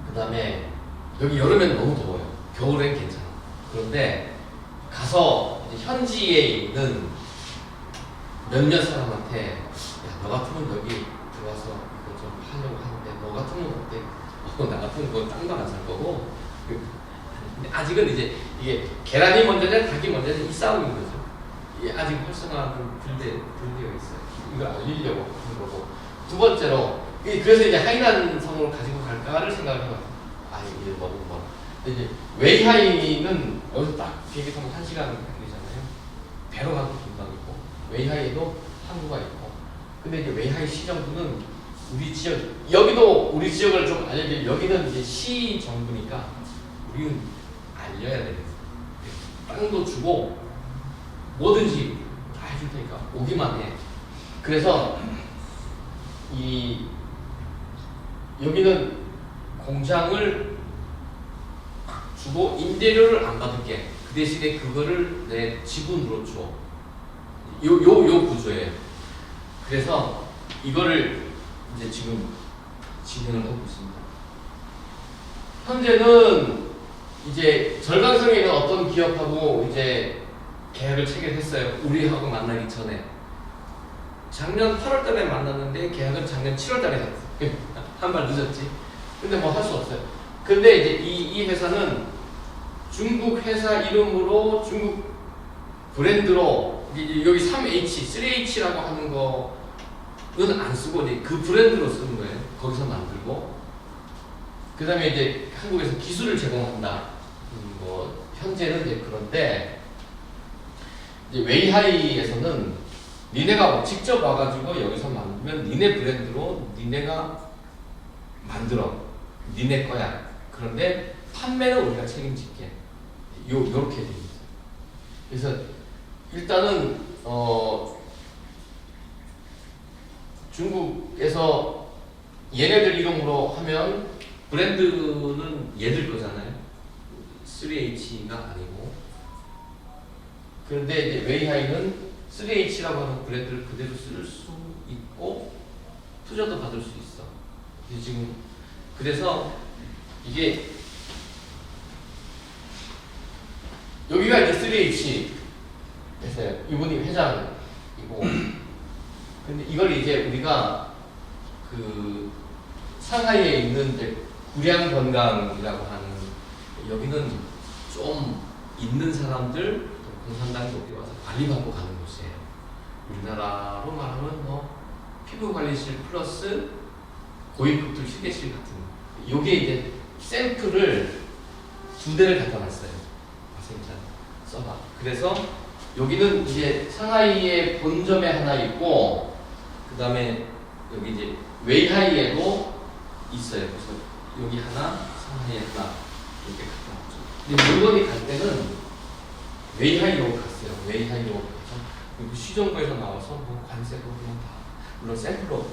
그 다음에 여기 여름에는 너무 더워요. 겨울엔 괜찮아. 그런데 가서 이제 현지에 있는 몇몇 사람한테, 야, 너 같으면 여기 들어와서 이거 좀 하려고 하는데 너 같으면 어때? 나 같으면 그거 땅도 안 살 거고 근데 아직은 이제 이게 계란이 먼저냐 닭이 먼저냐 이 싸움인 거죠. 이게 아직 활성화는 분되어 있어요. 이걸 알리려고 하는 거고. 두 번째로 그래서 이제 하이난 성을 가지고 갈까를 생각을 해봤어요. 아 이게 너무 뭐. 근데 이제 웨이하이는 여기서 딱 비행기 타면 1시간 걸리잖아요. 배로 가도 금방이고 웨이하이도 항구가 있고. 근데 이제 웨이하이 시정부는 우리 지역 여기도 우리 지역을 좀 알려드리면 여기는 이제 시 정부니까 우리는 알려야 되겠어. 땅도 주고 뭐든지 다 해줄 테니까 오기만 해. 그래서 여기는 공장을 주고 임대료를 안 받을게. 그 대신에 그거를 내 지분으로 줘. 요 구조예요. 그래서 이거를 이제 지금 진행을 하고 있습니다. 현재는 이제 절강성에 있는 어떤 기업하고 이제 계약을 체결했어요. 우리하고 만나기 전에. 작년 8월달에 만났는데 계약은 작년 7월달에 했어요. 한 발 늦었지. 근데 뭐 할 수 없어요. 근데 이제 이 회사는 중국 회사 이름으로 중국 브랜드로 여기 3H, 3H라고 하는 거는 안 쓰고 이제 그 브랜드로 쓰는 거예요. 거기서 만들고. 그 다음에 이제 한국에서 기술을 제공한다. 뭐 현재는 이제 그런데 이제 웨이하이에서는 니네가 직접 와가지고 여기서 만들면 니네 브랜드로 니네가 만들어. 니네 거야. 그런데 판매는 우리가 책임질게. 요렇게 됩니다. 그래서 일단은 중국에서 얘네들 이름으로 하면 브랜드는 얘들 거잖아요. 3H가 아니고. 그런데 이제 웨이하이는 3H라고 하는 브랜드를 그대로 쓸 수 있고 투자도 받을 수 있어. 지금 그래서 이게 여기가 이제 3H에서요. 이분이 회장이고. 근데 이걸 이제 우리가 그 상하이에 있는 이제 구량 건강이라고 하는 여기는 좀 있는 사람들 공산당이 여기 와서 관리받고 가는 곳이에요. 우리나라로 말하면 뭐 피부관리실 플러스 고위급들 휴게실 같은 요게 이제 샘플을 2대를 갖다 놨어요. 와서 일단 써봐. 그래서 여기는 이제 상하이에 본점에 하나 있고 그 다음에 여기 이제 웨이하이에도 있어요. 그래서 여기 하나, 상하이에 하나 이렇게 갖다 놨죠. 근데 물건이 갈 때는 웨이하이로 갔어요. 웨이하이로 가서 그리고 시정부에서 나와서 뭐 관세도 그냥 다 물론 샘플로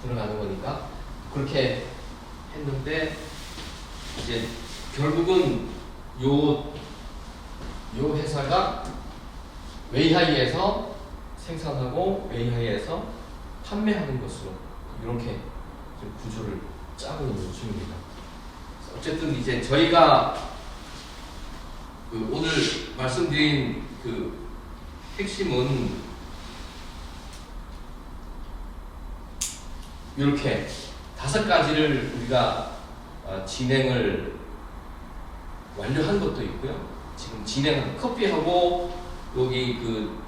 들어가는 거니까 그렇게 했는데 이제 결국은 요 회사가 웨이하이에서 생산하고 웨이하이에서 판매하는 것으로 이렇게 구조를 짜고 있는 중입니다. 어쨌든 이제 저희가 그 오늘 말씀드린 그 핵심은 이렇게 5가지를 우리가 진행을 완료한 것도 있고요. 지금 진행한 커피하고 여기 그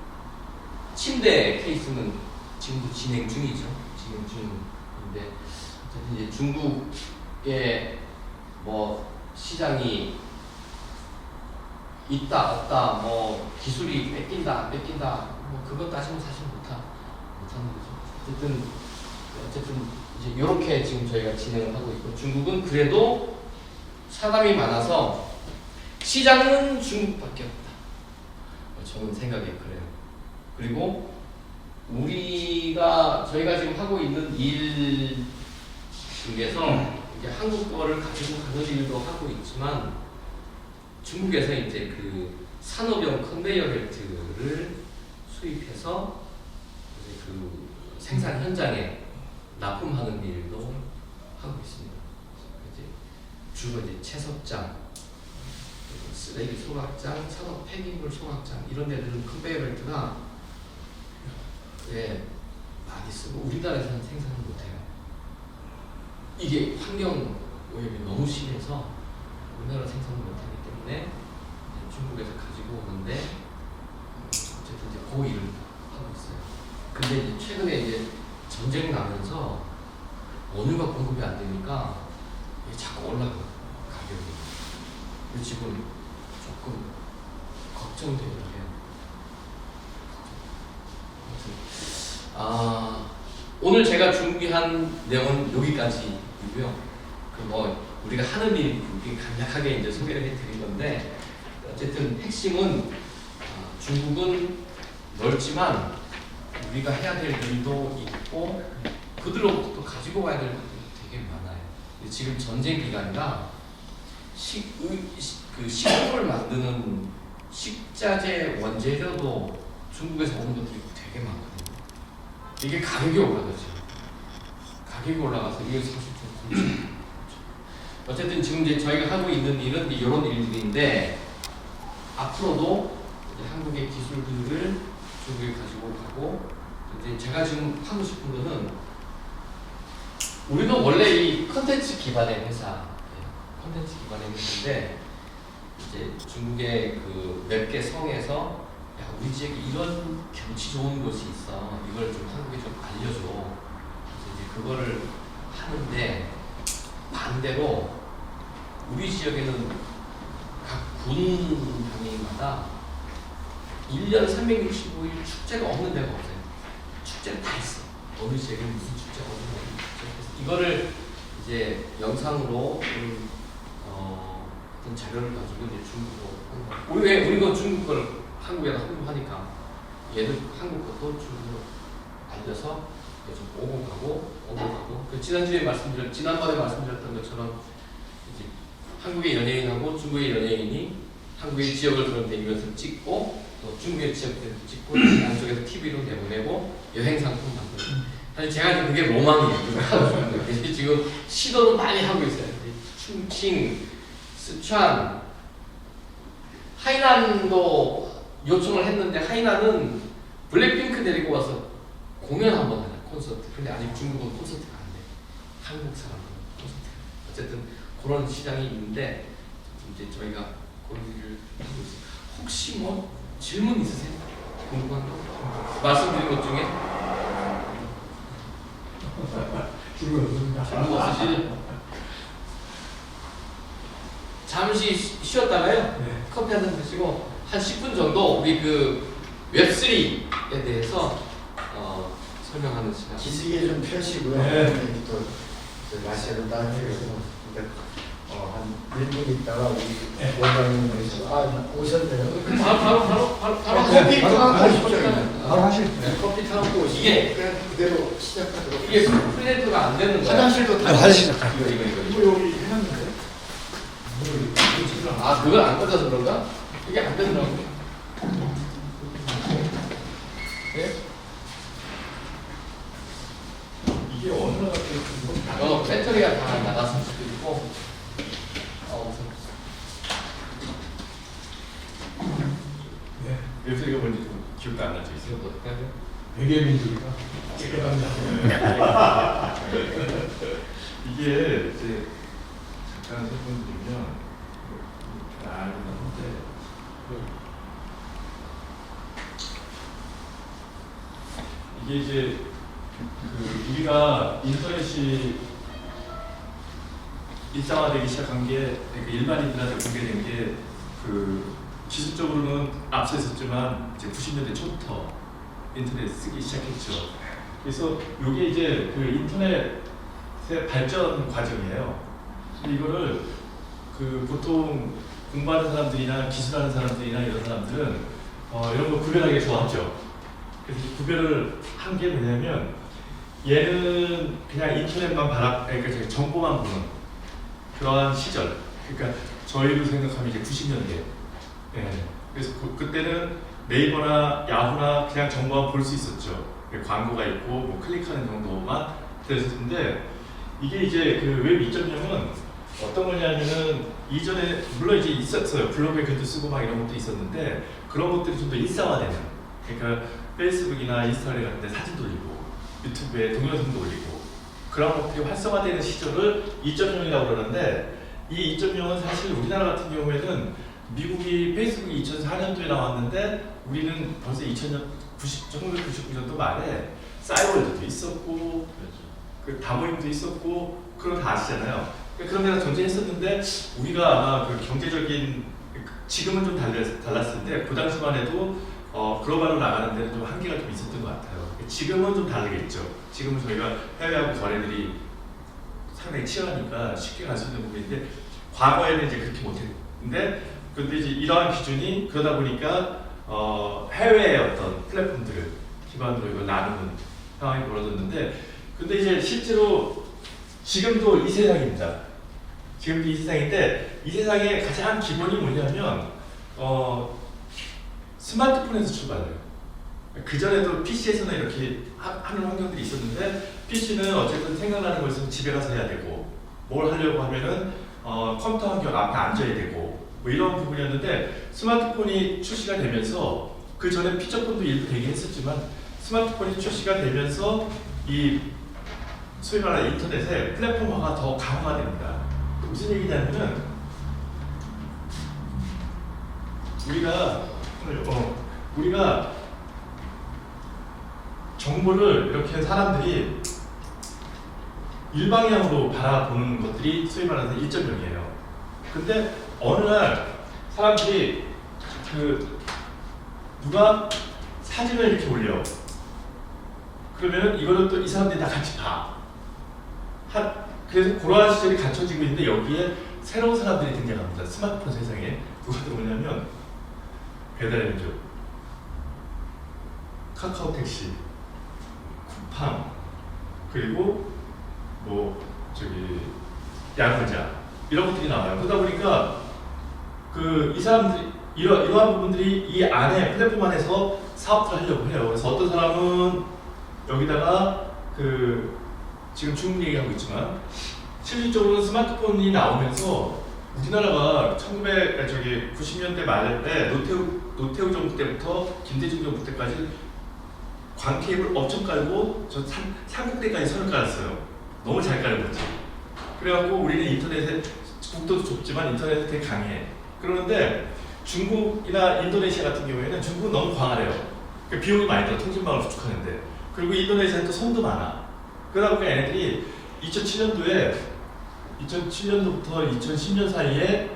침대 케이스는 지금도 진행 중이죠. 진행 중인데 어쨌든 이제 중국의 뭐 시장이 있다 없다 뭐 기술이 뺏긴다 안 뺏긴다 뭐 그것 따지면 사실 못하는 거죠. 어쨌든 이제 이렇게 지금 저희가 진행을 하고 있고 중국은 그래도 사람이 많아서 시장은 중국밖에 없다. 저는 생각이 그래요. 그리고 저희가 지금 하고 있는 일 중에서 이제 한국 거를 가지고 가는 일도 하고 있지만 중국에서 이제 그 산업용 컨베이어 벨트를 수입해서 이제 그 생산 현장에 납품하는 일도 하고 있습니다. 이제 주로 이제 채석장, 쓰레기 소각장, 산업 폐기물 소각장 이런 데들은 컨베이어 벨트가 많이 쓰고 우리나라에서는 생산을 못해요. 이게 환경 오염이 너무 심해서 우리나라 생산을 못하기 때문에 중국에서 가지고 오는데 어쨌든 이제 그 일을 하고 있어요. 근데 이제 최근에 이제 전쟁 나면서 원유가 공급이 안 되니까 이게 자꾸 올라가요, 가격이. 그래서 지금 조금 걱정되긴 해요. 오늘 제가 준비한 내용은 여기까지이고요. 뭐 우리가 하는 일 간략하게 이제 소개를 해드린 건데, 어쨌든 핵심은 중국은 넓지만 우리가 해야 될 일도 있고 그들로부터 가지고 와야 될 것들이 되게 많아요. 지금 전쟁 기간이라 식품을 만드는 식자재 원재료도 중국에서 오는 것들이 되게 많거든요. 이게 가격이 올라가죠. 가격이 올라가서 이게 사실 좀 고민이에요. 어쨌든 지금 이제 저희가 하고 있는 일은 이런 일들인데, 앞으로도 이제 한국의 기술들을 중국에 가지고 가고, 이제 제가 지금 하고 싶은 거는, 우리도 원래 이 컨텐츠 기반의 회사, 컨텐츠 기반의 회사인데, 이제 중국의 그 몇 개 성에서 야, 우리 지역에 이런 경치 좋은 곳이 있어, 이걸 좀 한국에 좀 알려줘. 그래서 이제 그거를 하는데, 반대로 우리 지역에는 각 군 단위마다 1년 365일 축제가 없는 데가 없어요. 축제는 다 있어. 어느 지역에 무슨 축제, 어느 축제. 이거를 이제 영상으로 어떤 자료를 가지고 이제 중국어 우리가 중국 걸 한국에다 홍보하니까 얘들 한국 것도 중국어로 알려서 좀 오고 가고 지난번에 말씀드렸던 것처럼 이제 한국의 연예인하고 중국의 연예인이 한국의 지역을 돌아다니면서 찍고 또 중국의 지역들도 찍고 양쪽에서 TV로 내보내고 여행 상품 만들고. 사실 제가 그게 로망이에요. 그걸 하고 싶은 거예요. 지금 시도를 많이 하고 있어요. 충칭, 스촨, 하이난도 요청을 했는데, 하이난은 블랙핑크 데리고 와서 공연 한번 하자, 콘서트. 근데 아직 중국은 콘서트가 안 돼. 한국 사람은 콘서트. 어쨌든 그런 시장이 있는데, 이제 저희가 그런 일을 하고 있어요. 혹시 뭐 질문 있으세요? 궁금한 거? 말씀드린 것 중에? 질문 없으시죠? 잠시 쉬었다가요. 네. 커피 한 잔 드시고 한 10분 정도 우리 그 웹3에 대해서 설명하는 시간.
기지개 좀 펴시고요.
네.
또 마시를 따르고 한 1분 있다가 우리 원장님 오셨네요.
바로
커피
바로
하실. 커피 타고 오시고
이게
그냥 그대로 시작하도록.
이게 플레이트가 안 되는 거야.
화장실도 다.
화장실.
이거 여기 해놨는데.
그걸 안 꽂아서 그런가? 이게 안 되더라고. 네?
이게 어느 나라
배터리가 다 나갔을 수도 있고.
네. 웹소리가 뭔지 좀 기억도 안 나죠.
지금 어떻게 하죠?
외계민족이가 깨끗합니다. 이게 이제 잠깐 설명드리면 알긴 한데 이게 이제 우리가 인터넷이 일상화되기 시작한 게 일반인들한테 공개된 게 기술적으로는 앞서 있었지만 이제 90년대 초부터 인터넷 쓰기 시작했죠. 그래서 이게 이제 인터넷의 발전 과정이에요. 근데 이거를 보통 공부하는 사람들이나 기술하는 사람들이나 이런 사람들은 이런 거 구별하기 좋았죠. 그래서 구별을 한 게 뭐냐면, 얘는 그냥 인터넷만 그러니까 정보만 보는 그러한 시절. 그러니까 저희로 생각하면 이제 90년대. 예. 그래서 그때는 네이버나 야후나 그냥 정보만 볼 수 있었죠. 광고가 있고 뭐 클릭하는 정도만 됐었는데, 이게 이제 웹 2.0은 어떤 거냐면은, 이전에 물론 이제 있었어요. 블로그에 글도 쓰고 막 이런 것도 있었는데, 그런 것들이 좀 더 일상화되는. 그러니까 페이스북이나 인스타그램 같은 데 사진도 올리고 유튜브에 동영상도 올리고 그런 것들이 활성화되는 시절을 2.0이라고 그러는데, 이 2.0은 사실 우리나라 같은 경우에는 미국이 페이스북이 2004년도에 나왔는데 우리는 벌써 1999년도 말에 싸이월드도 있었고 그 다모임도 있었고 그런 거 다 아시잖아요. 그런 데가 존재했었는데 우리가 아마 그 경제적인 지금은 좀 달랐을 때 그 당시만 해도 글로벌로 나가는 데는 좀 한계가 좀 있었던 것 같아요. 지금은 좀 다르겠죠. 지금은 저희가 해외하고 거래들이 상당히 치열하니까 쉽게 갈 수 있는 부분인데 과거에는 이제 그렇게 못했는데 근데 이제 이러한 기준이 그러다 보니까 해외의 어떤 플랫폼들을 기반으로 이걸 나누는 상황이 벌어졌는데 근데 이제 실제로 지금도 이 세상입니다. 지금도 이 세상인데 이 세상의 가장 기본이 뭐냐면 스마트폰에서 출발해요. 그 전에도 PC에서는 이렇게 하는 환경들이 있었는데 PC는 어쨌든 생각나는 것은 집에 가서 해야 되고 뭘 하려고 하면은 컴퓨터 환경 앞에 앉아야 되고 뭐 이런 부분이었는데 스마트폰이 출시가 되면서 그 전에 피처폰도 일부 되긴 했었지만 스마트폰이 출시가 되면서 이 소위 말하는 인터넷의 플랫폼화가 더 강화됩니다. 무슨 얘기냐면은 우리가 정보를 이렇게 사람들이 일방향으로 바라보는 것들이 소위 말하는 1.0이에요. 근데 어느 날 사람들이 누가 사진을 이렇게 올려. 그러면 이거를 또 이 사람들이 다 같이 봐. 그래서 그러한 시절이 갖춰지고 있는데 여기에 새로운 사람들이 등장합니다. 스마트폰 세상에 누가 들어오냐면 배달의 민족, 카카오 택시, 쿠팡, 그리고 야구자 이런 것들이 나와요. 그러다 보니까 이 사람들이 이러한 부분들이 이 안에 플랫폼 안에서 사업을 하려고 해요. 그래서 어떤 사람은 여기다가 지금 중국 얘기하고 있지만 실질적으로는 스마트폰이 나오면서 우리나라가 90년대 말에 노태우 정부 때부터 김대중 정부 때까지 광케이블 엄청 깔고 저 산국대까지 선을 깔았어요. 너무 잘 깔은 거지. 그래갖고 우리는 인터넷에 국도도 좁지만 인터넷에 되게 강해. 그러는데 중국이나 인도네시아 같은 경우에는 중국은 너무 광활해요. 그러니까 비용이 많이 들어 통신망을 구축하는데. 그리고 인도네시아는 또 섬도 많아. 그러다 보니까 얘네들이 2007년도부터 2010년 사이에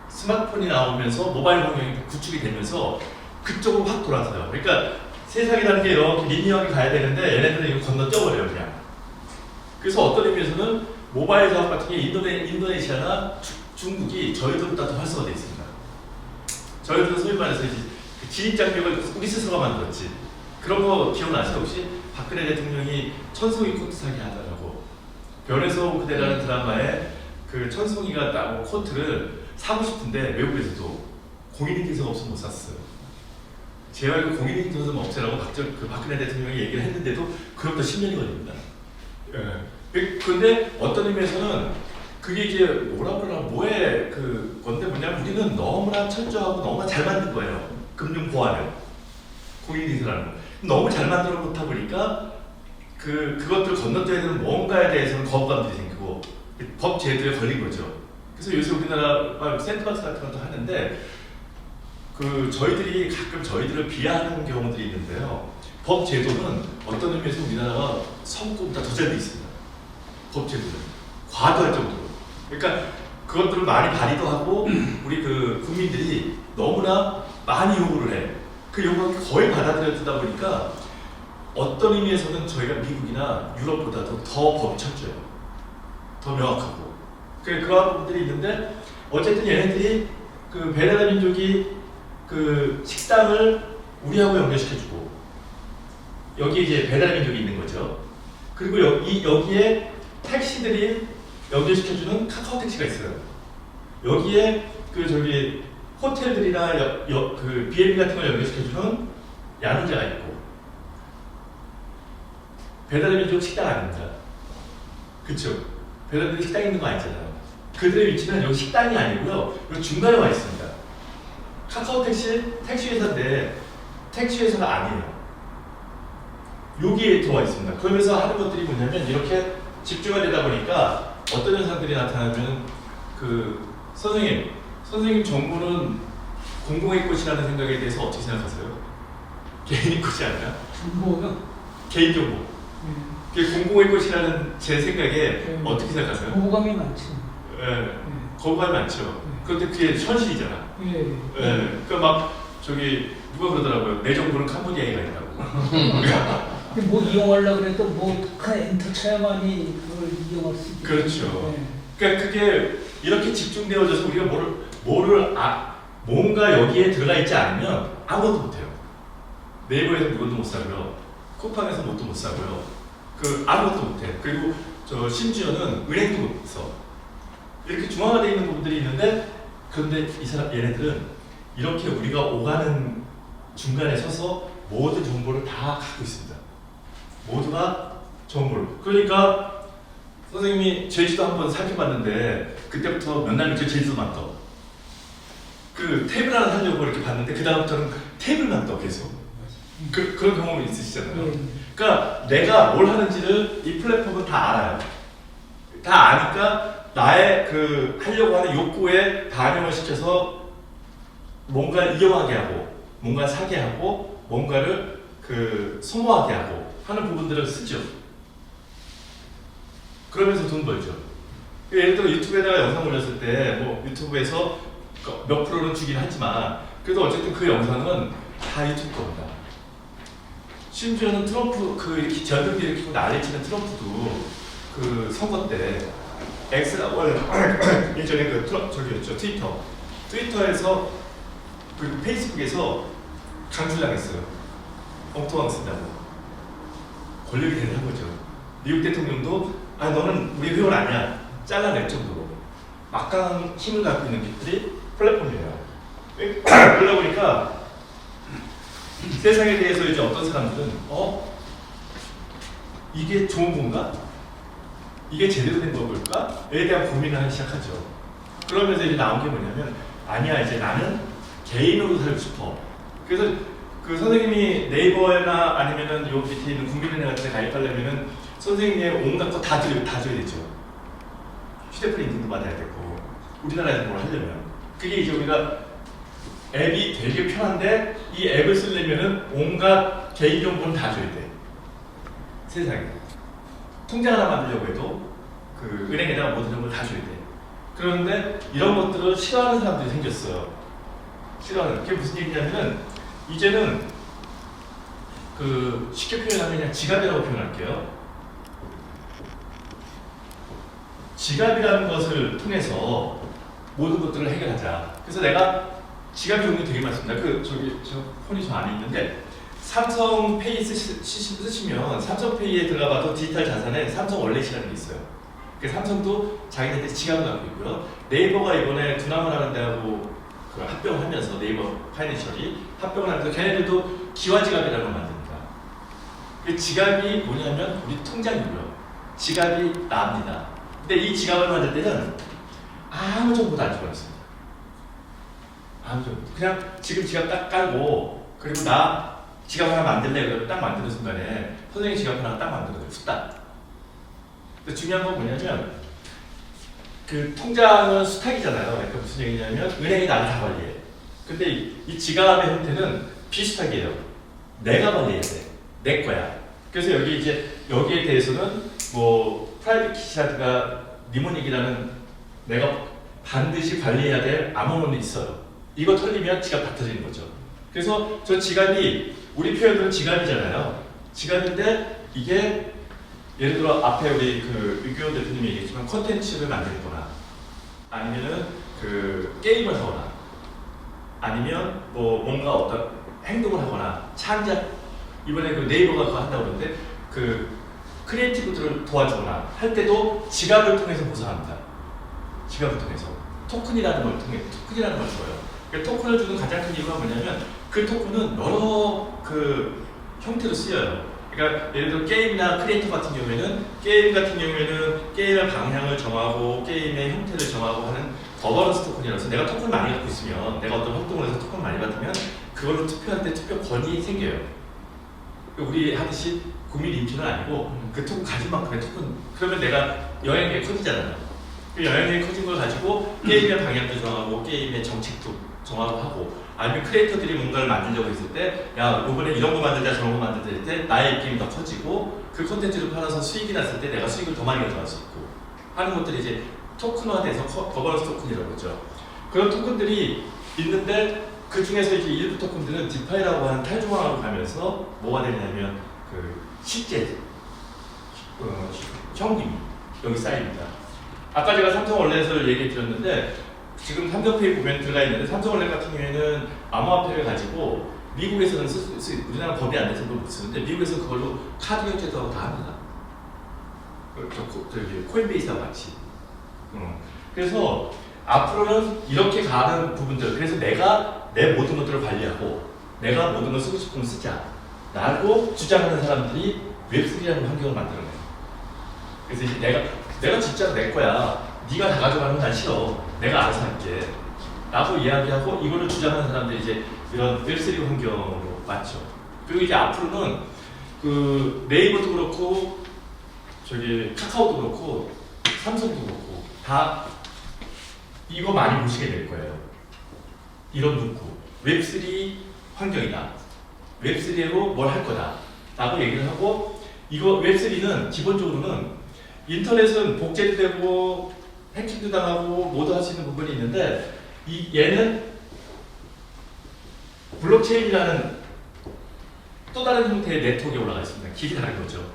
스마트폰이 나오면서 모바일 환경이 구축이 되면서 그쪽으로 확 돌아서요. 그러니까 세상이라는 게 이렇게 리니어하게 가야 되는데 얘네들은 이거 건너뛰어버려요 그냥. 그래서 어떤 의미에서는 모바일 사업 같은 게 인도네시아나 중국이 저희들보다 더 활성화되어 있습니다. 저희들은 소위 말해서 진입장벽을 우리 스스로가 만들었지. 그런 거 기억나세요? 혹시 박근혜 대통령이 천송이 코트 사기 하더라고. 별에서 온 그대라는 드라마에 그 천송이가 나온 코트를 사고 싶은데 외국에서도 공인인증서가 없어서 못 샀어요. 제발 그 공인인증서 업체라고 박근혜 대통령이 얘기를 했는데도 그로부터 10년이 걸립니다. 그런데 어떤 의미에서는 그게 이제 뭐의 건데 뭐냐면 우리는 너무나 철저하고 너무나 잘 만든 거예요. 금융 보안을. 공인인증서라는 거. 너무 잘 만들어 놓다 보니까 그것들 건너뛰어야 되는 뭔가에 대해서는 거부감들이 생기고 법 제도에 걸린 거죠. 그래서 요새 우리나라 샌드박스 같은 것도 하는데 저희들이 가끔 저희들을 비하하는 경우들이 있는데요. 법 제도는 어떤 의미에서 우리나라가 서구보다 더 잘 돼 있습니다. 법 제도는 과도할 정도로. 그러니까 그것들을 많이 발의도 하고 우리 국민들이 너무나 많이 요구를 해. 그 요구를 거의 받아들여주다 보니까 어떤 의미에서는 저희가 미국이나 유럽보다도 더 법이 철저해요. 더 명확하고. 그런 부분들이 있는데 어쨌든 얘네들이 배달의 민족이 식당을 우리하고 연결시켜주고 여기 이제 배달의 민족이 있는 거죠. 그리고 여기에 택시들이 연결시켜주는 카카오 택시가 있어요. 여기에 호텔들이나 B&B 같은 걸 연결시켜주는 야노자가 있고 배달의 민족 식당 아닙니다. 그쵸? 배달의 민족 식당 있는 거 아니잖아요. 그들의 위치는 여기 식당이 아니고요. 여기 중간에 와 있습니다. 카카오 택시 회사인데 택시 회사가 아니에요. 여기에 들어와 있습니다. 그러면서 하는 것들이 뭐냐면 이렇게 집중이 되다 보니까 어떤 현상들이 나타나면 선생님 정보는 공공의 것이라는 생각에 대해서 어떻게 생각하세요? 개인의 것이 아니라
정보요?
개인 정보. 그게 공공의 것이라는 제 생각에 어떻게 생각하세요?
거부감이 많죠.
예, 거부감이 많죠. 그런데 그게 현실이잖아.
예.
그러니까 막 저기 누가 그러더라고요. 내 정보는 캄보디아에 가 있다고.
뭐 이용하려고 해도 뭐 독한 엔터 쳐야만이 그걸 이용할 수 있죠.
그렇죠. 그러니까 그게 이렇게 집중되어져서 우리가 뭔가 여기에 들어가 있지 않으면 아무것도 못해요. 네이버에서 물건도 못 사고요. 쿠팡에서 뭣도 못 사고요. 아무것도 못해. 그리고 심지어는 은행도 못 써. 이렇게 중앙화되어 있는 부분들이 있는데, 그런데 얘네들은 이렇게 우리가 오가는 중간에 서서 모든 정보를 다 갖고 있습니다. 모두가 정보를. 그러니까 선생님이 제주도 한번 살펴봤는데 그때부터 몇 날 며칠 제주도만 떠. 탭을 하나 사려고 이렇게 봤는데 그 다음부터는 탭을만 떠 계속. 그런 경험이 있으시잖아요. 그러니까 내가 뭘 하는지를 이 플랫폼은 다 알아요. 다 아니까 나의 하려고 하는 욕구에 반영을 시켜서 뭔가 이용하게 하고, 뭔가 사게 하고, 뭔가를 소모하게 하고 하는 부분들을 쓰죠. 그러면서 돈 벌죠. 예를 들어 유튜브에다가 영상 올렸을 때 뭐 유튜브에서 몇 프로는 주긴 하지만 그래도 어쨌든 그 영상은 다 유튜브 겁니다. 심지어는 트럼프 이렇게 전등기 일으키고 난리치는 트럼프도 선거 때 예전에 트위터에서 페이스북에서 강출당했어요. 엉뚱한 거 쓴다고. 권력이 대단한 거죠. 미국 대통령도 너는 우리 회원 아니야. 잘라낼 정도로 막강한 힘을 갖고 있는 것들이 플랫폼이에요. 그러다 보니까 세상에 대해서 이제 어떤 사람들은 이게 좋은 건가? 이게 제대로 된 걸까?에 대한 고민을 하기 시작하죠. 그러면서 이제 나온 게 뭐냐면 아니야, 이제 나는 개인으로 살고 싶어. 그래서 선생님이 네이버나 아니면은 요 밑에 있는 국민은행 같은 데 가입하려면은 선생님의 온갖 거 다 줘야 되죠. 휴대폰 인증도 받아야 되고, 우리나라에서 뭘 하려면. 그게 이제 우리가 앱이 되게 편한데 이 앱을 쓰려면은 온갖 개인정보는 다 줘야 돼. 세상에. 통장 하나 만들려고 해도 은행에다가 모든 정보를 다 줘야 돼. 그런데 이런 것들을 싫어하는 사람들이 생겼어요. 싫어하는. 그게 무슨 얘기냐면은 이제는 쉽게 표현하면 그냥 지갑이라고 표현할게요. 지갑이라는 것을 통해서 모든 것들을 해결하자. 그래서 내가 지갑 종류 되게 많습니다. 저 폰이 저 안에 있는데 삼성페이 쓰시면 삼성페이에 들어가봐도 디지털 자산에 삼성 월렛이라는 게 있어요. 삼성도 자기네들이 지갑을 갖고 있고요. 네이버가 이번에 두나물 하는 데하고 합병을 하면서 네이버 파이낸셜이 합병을 하면서 걔네들도 기와지갑이라는 걸 만듭니다. 지갑이 뭐냐면 우리 통장이고요. 지갑이 납니다. 근데 이 지갑을 만들 때는 아무 정보도 안 집어넣습니다. 아무 정보. 그냥 지금 지갑 딱 깔고 그리고 나 지갑 하나 만들래 그러면 딱 만드는 순간에 선생님 지갑 하나 딱 만들어줘요. 후딱. 근데 중요한 건 뭐냐면 통장은 수탁이잖아요. 그러니까 무슨 얘기냐면 은행이 나를 다 관리해. 근데 이 지갑의 형태는 비수탁이에요. 내가 관리해야 돼. 내 거야. 그래서 여기에 대해서는 뭐 프라이빗 키라든가 니모닉이라는 내가 반드시 관리해야 될 암호문이 있어요. 이거 털리면 지갑 다 터지는 거죠. 그래서 저 지갑이 우리 표현으로 지갑이잖아요. 지갑인데 이게 예를 들어 앞에 우리 유교원 대표님이 얘기했지만 콘텐츠를 만들거나 아니면은 게임을 하거나 아니면 뭐 뭔가 어떤 행동을 하거나 창작 이번에 네이버가 그거 한다고 그러는데 크리에이티브들을 도와주거나 할 때도 지갑을 통해서 보상합니다. 지갑을 통해서 토큰이라는 걸 써요. 토큰을 주는 가장 큰 이유가 뭐냐면 그 토큰은 여러 형태로 쓰여요. 그러니까 예를 들어 게임이나 크리에이터 같은 경우에는 게임의 방향을 정하고 게임의 형태를 정하고 하는 거버넌스 토큰이라서 내가 토큰을 많이 갖고 있으면 내가 어떤 활동을 해서 토큰을 많이 받으면 그걸로 투표할 때 투표 권이 생겨요. 우리 하듯이 국민 인기는 아니고 그 토큰 가진 만큼의 토큰 그러면 내가 여행객 커지잖아요. 그 영향력이 커진 걸 가지고 게임의 방향도 정하고 게임의 정책도 정하고 아니면 크리에이터들이 뭔가를 만들려고 했을 때 야 이번에 이런 거 만들자 저런 거 만들자 할 때 나의 입김이 더 커지고 그 콘텐츠를 팔아서 수익이 났을 때 내가 수익을 더 많이 가져갈 수 있고 하는 것들이 이제 토큰화돼서 거버넌스 토큰이라고 그러죠. 그런 토큰들이 있는데 그 중에서 이제 일부 토큰들은 디파이라고 하는 탈중앙으로 가면서 뭐가 되냐면 그 실제 현금이 여기 쌓입니다. 아까 제가 삼성원래에서 얘기 드렸는데 지금 삼성페이 보면 들어가 있는데 삼성원래 같은 경우에는 암호화폐를 가지고 미국에서는 우리나라 법이 안 돼서 못 쓰는데 미국에서는 그걸로 카드 결제도 하고 다 합니다. 저기 코인베이스하고 같이. 그래서 앞으로는 이렇게 가는 부분들 그래서 내가 내 모든 것들을 관리하고 내가 모든 걸 쓰고 싶으면 쓰자 라고 주장하는 사람들이 웹3라는 환경을 만들어내요. 그래서 이제 내가 진짜 내 거야 네가 다 가져가는 건 난 싫어 내가 알아서 할게 라고 이야기하고 이거를 주장하는 사람들이 이제 이런 웹3 환경으로 맞죠. 그리고 이제 앞으로는 그 네이버도 그렇고 저기 카카오도 그렇고 삼성도 그렇고 다 이거 많이 보시게 될 거예요. 이런 문구 웹3 환경이다. 웹3로 뭘 할 거다 라고 얘기를 하고 이거 웹3는 기본적으로는 인터넷은 복제도 되고 해킹도 당하고 모두 할 수 있는 부분이 있는데 얘는 블록체인이라는 또 다른 형태의 네트워크에 올라가 있습니다. 길이 다른 거죠.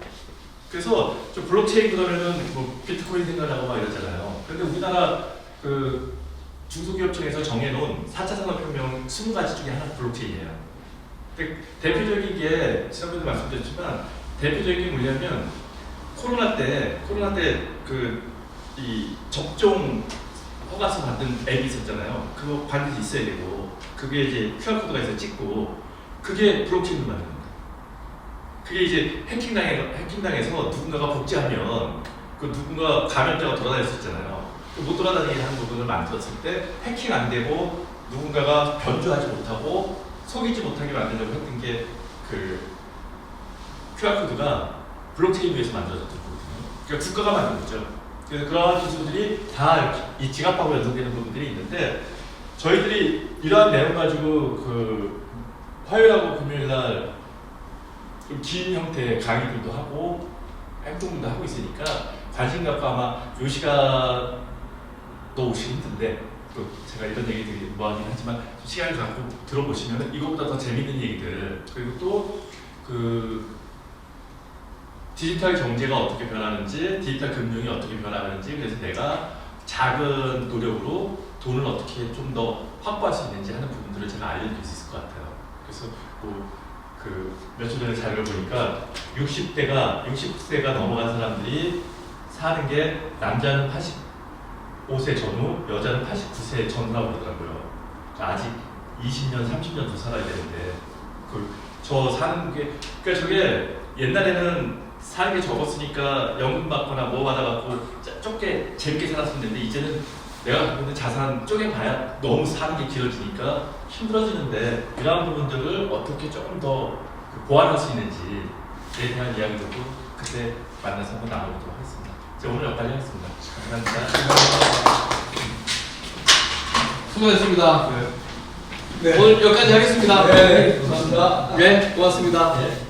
그래서 저 블록체인 그러면은 뭐 비트코인 생각나고 막 이러잖아요. 근데 우리나라 그 중소기업청에서 정해놓은 4차 산업혁명 20가지 중에 하나가 블록체인이에요. 근데 대표적인 게 지난번에도 말씀드렸지만 대표적인 게 뭐냐면 코로나 때 그 이 접종 허가서 받은 앱이 있었잖아요. 그거 반드시 있어야 되고 그게 이제 QR코드가 있어 찍고 그게 블록체인으로 만든 겁니다. 그게 이제 해킹당해서 누군가가 복제하면 그 누군가 감염자가 돌아다닐 수 있잖아요. 못 돌아다니게 하는 부분을 만들었을 때 해킹 안 되고 누군가가 변조하지 못하고 속이지 못하게 만들려고 했던 게 그 QR코드가 블록체인 위에서 만들어졌던 거거든요. 그러니까 국가가 만든 거죠. 그래서 그러한 기술들이 다 이 지갑하고 연동되는 부분들이 있는데 저희들이 이러한 내용 가지고 그 화요일하고 금요일날 좀 긴 형태의 강의들도 하고 활동도 하고 있으니까 관심 갖고 아마 요 시간도 오시기 힘든데 또 제가 이런 얘기들이 뭐하긴 하지만 시간을 갖고 들어보시면 이것보다 더 재밌는 얘기들 그리고 또 그 디지털 경제가 어떻게 변하는지 디지털 금융이 어떻게 변하는지 그래서 내가 작은 노력으로 돈을 어떻게 좀 더 확보할 수 있는지 하는 부분들을 제가 알려드릴 수 있을 것 같아요. 그래서 뭐 그 며칠 전에 자료를 보니까 60세가 넘어간 사람들이 사는 게 남자는 85세 전후, 여자는 89세 전후라고 그러더라고요. 아직 20년, 30년 더 살아야 되는데 저 사는 게 그러니까 저게 옛날에는 사는 게 적었으니까 연금 받거나 뭐 받아갖고 좁게 재밌게 살았으면 되는데 이제는 내가 갖고 있는 자산 쪼개봐야 너무 사는 게 길어지니까 힘들어지는데 이러한 부분들을 어떻게 조금 더 보완할 수 있는지에 대한 이야기도 그때 만나서 한번 나눠보도록 하겠습니다. 제가 오늘 여기까지 하겠습니다. 감사합니다.
수고하셨습니다.
네.
오늘 여기까지 하겠습니다.
네, 감사합니다.
네, 고맙습니다.
네.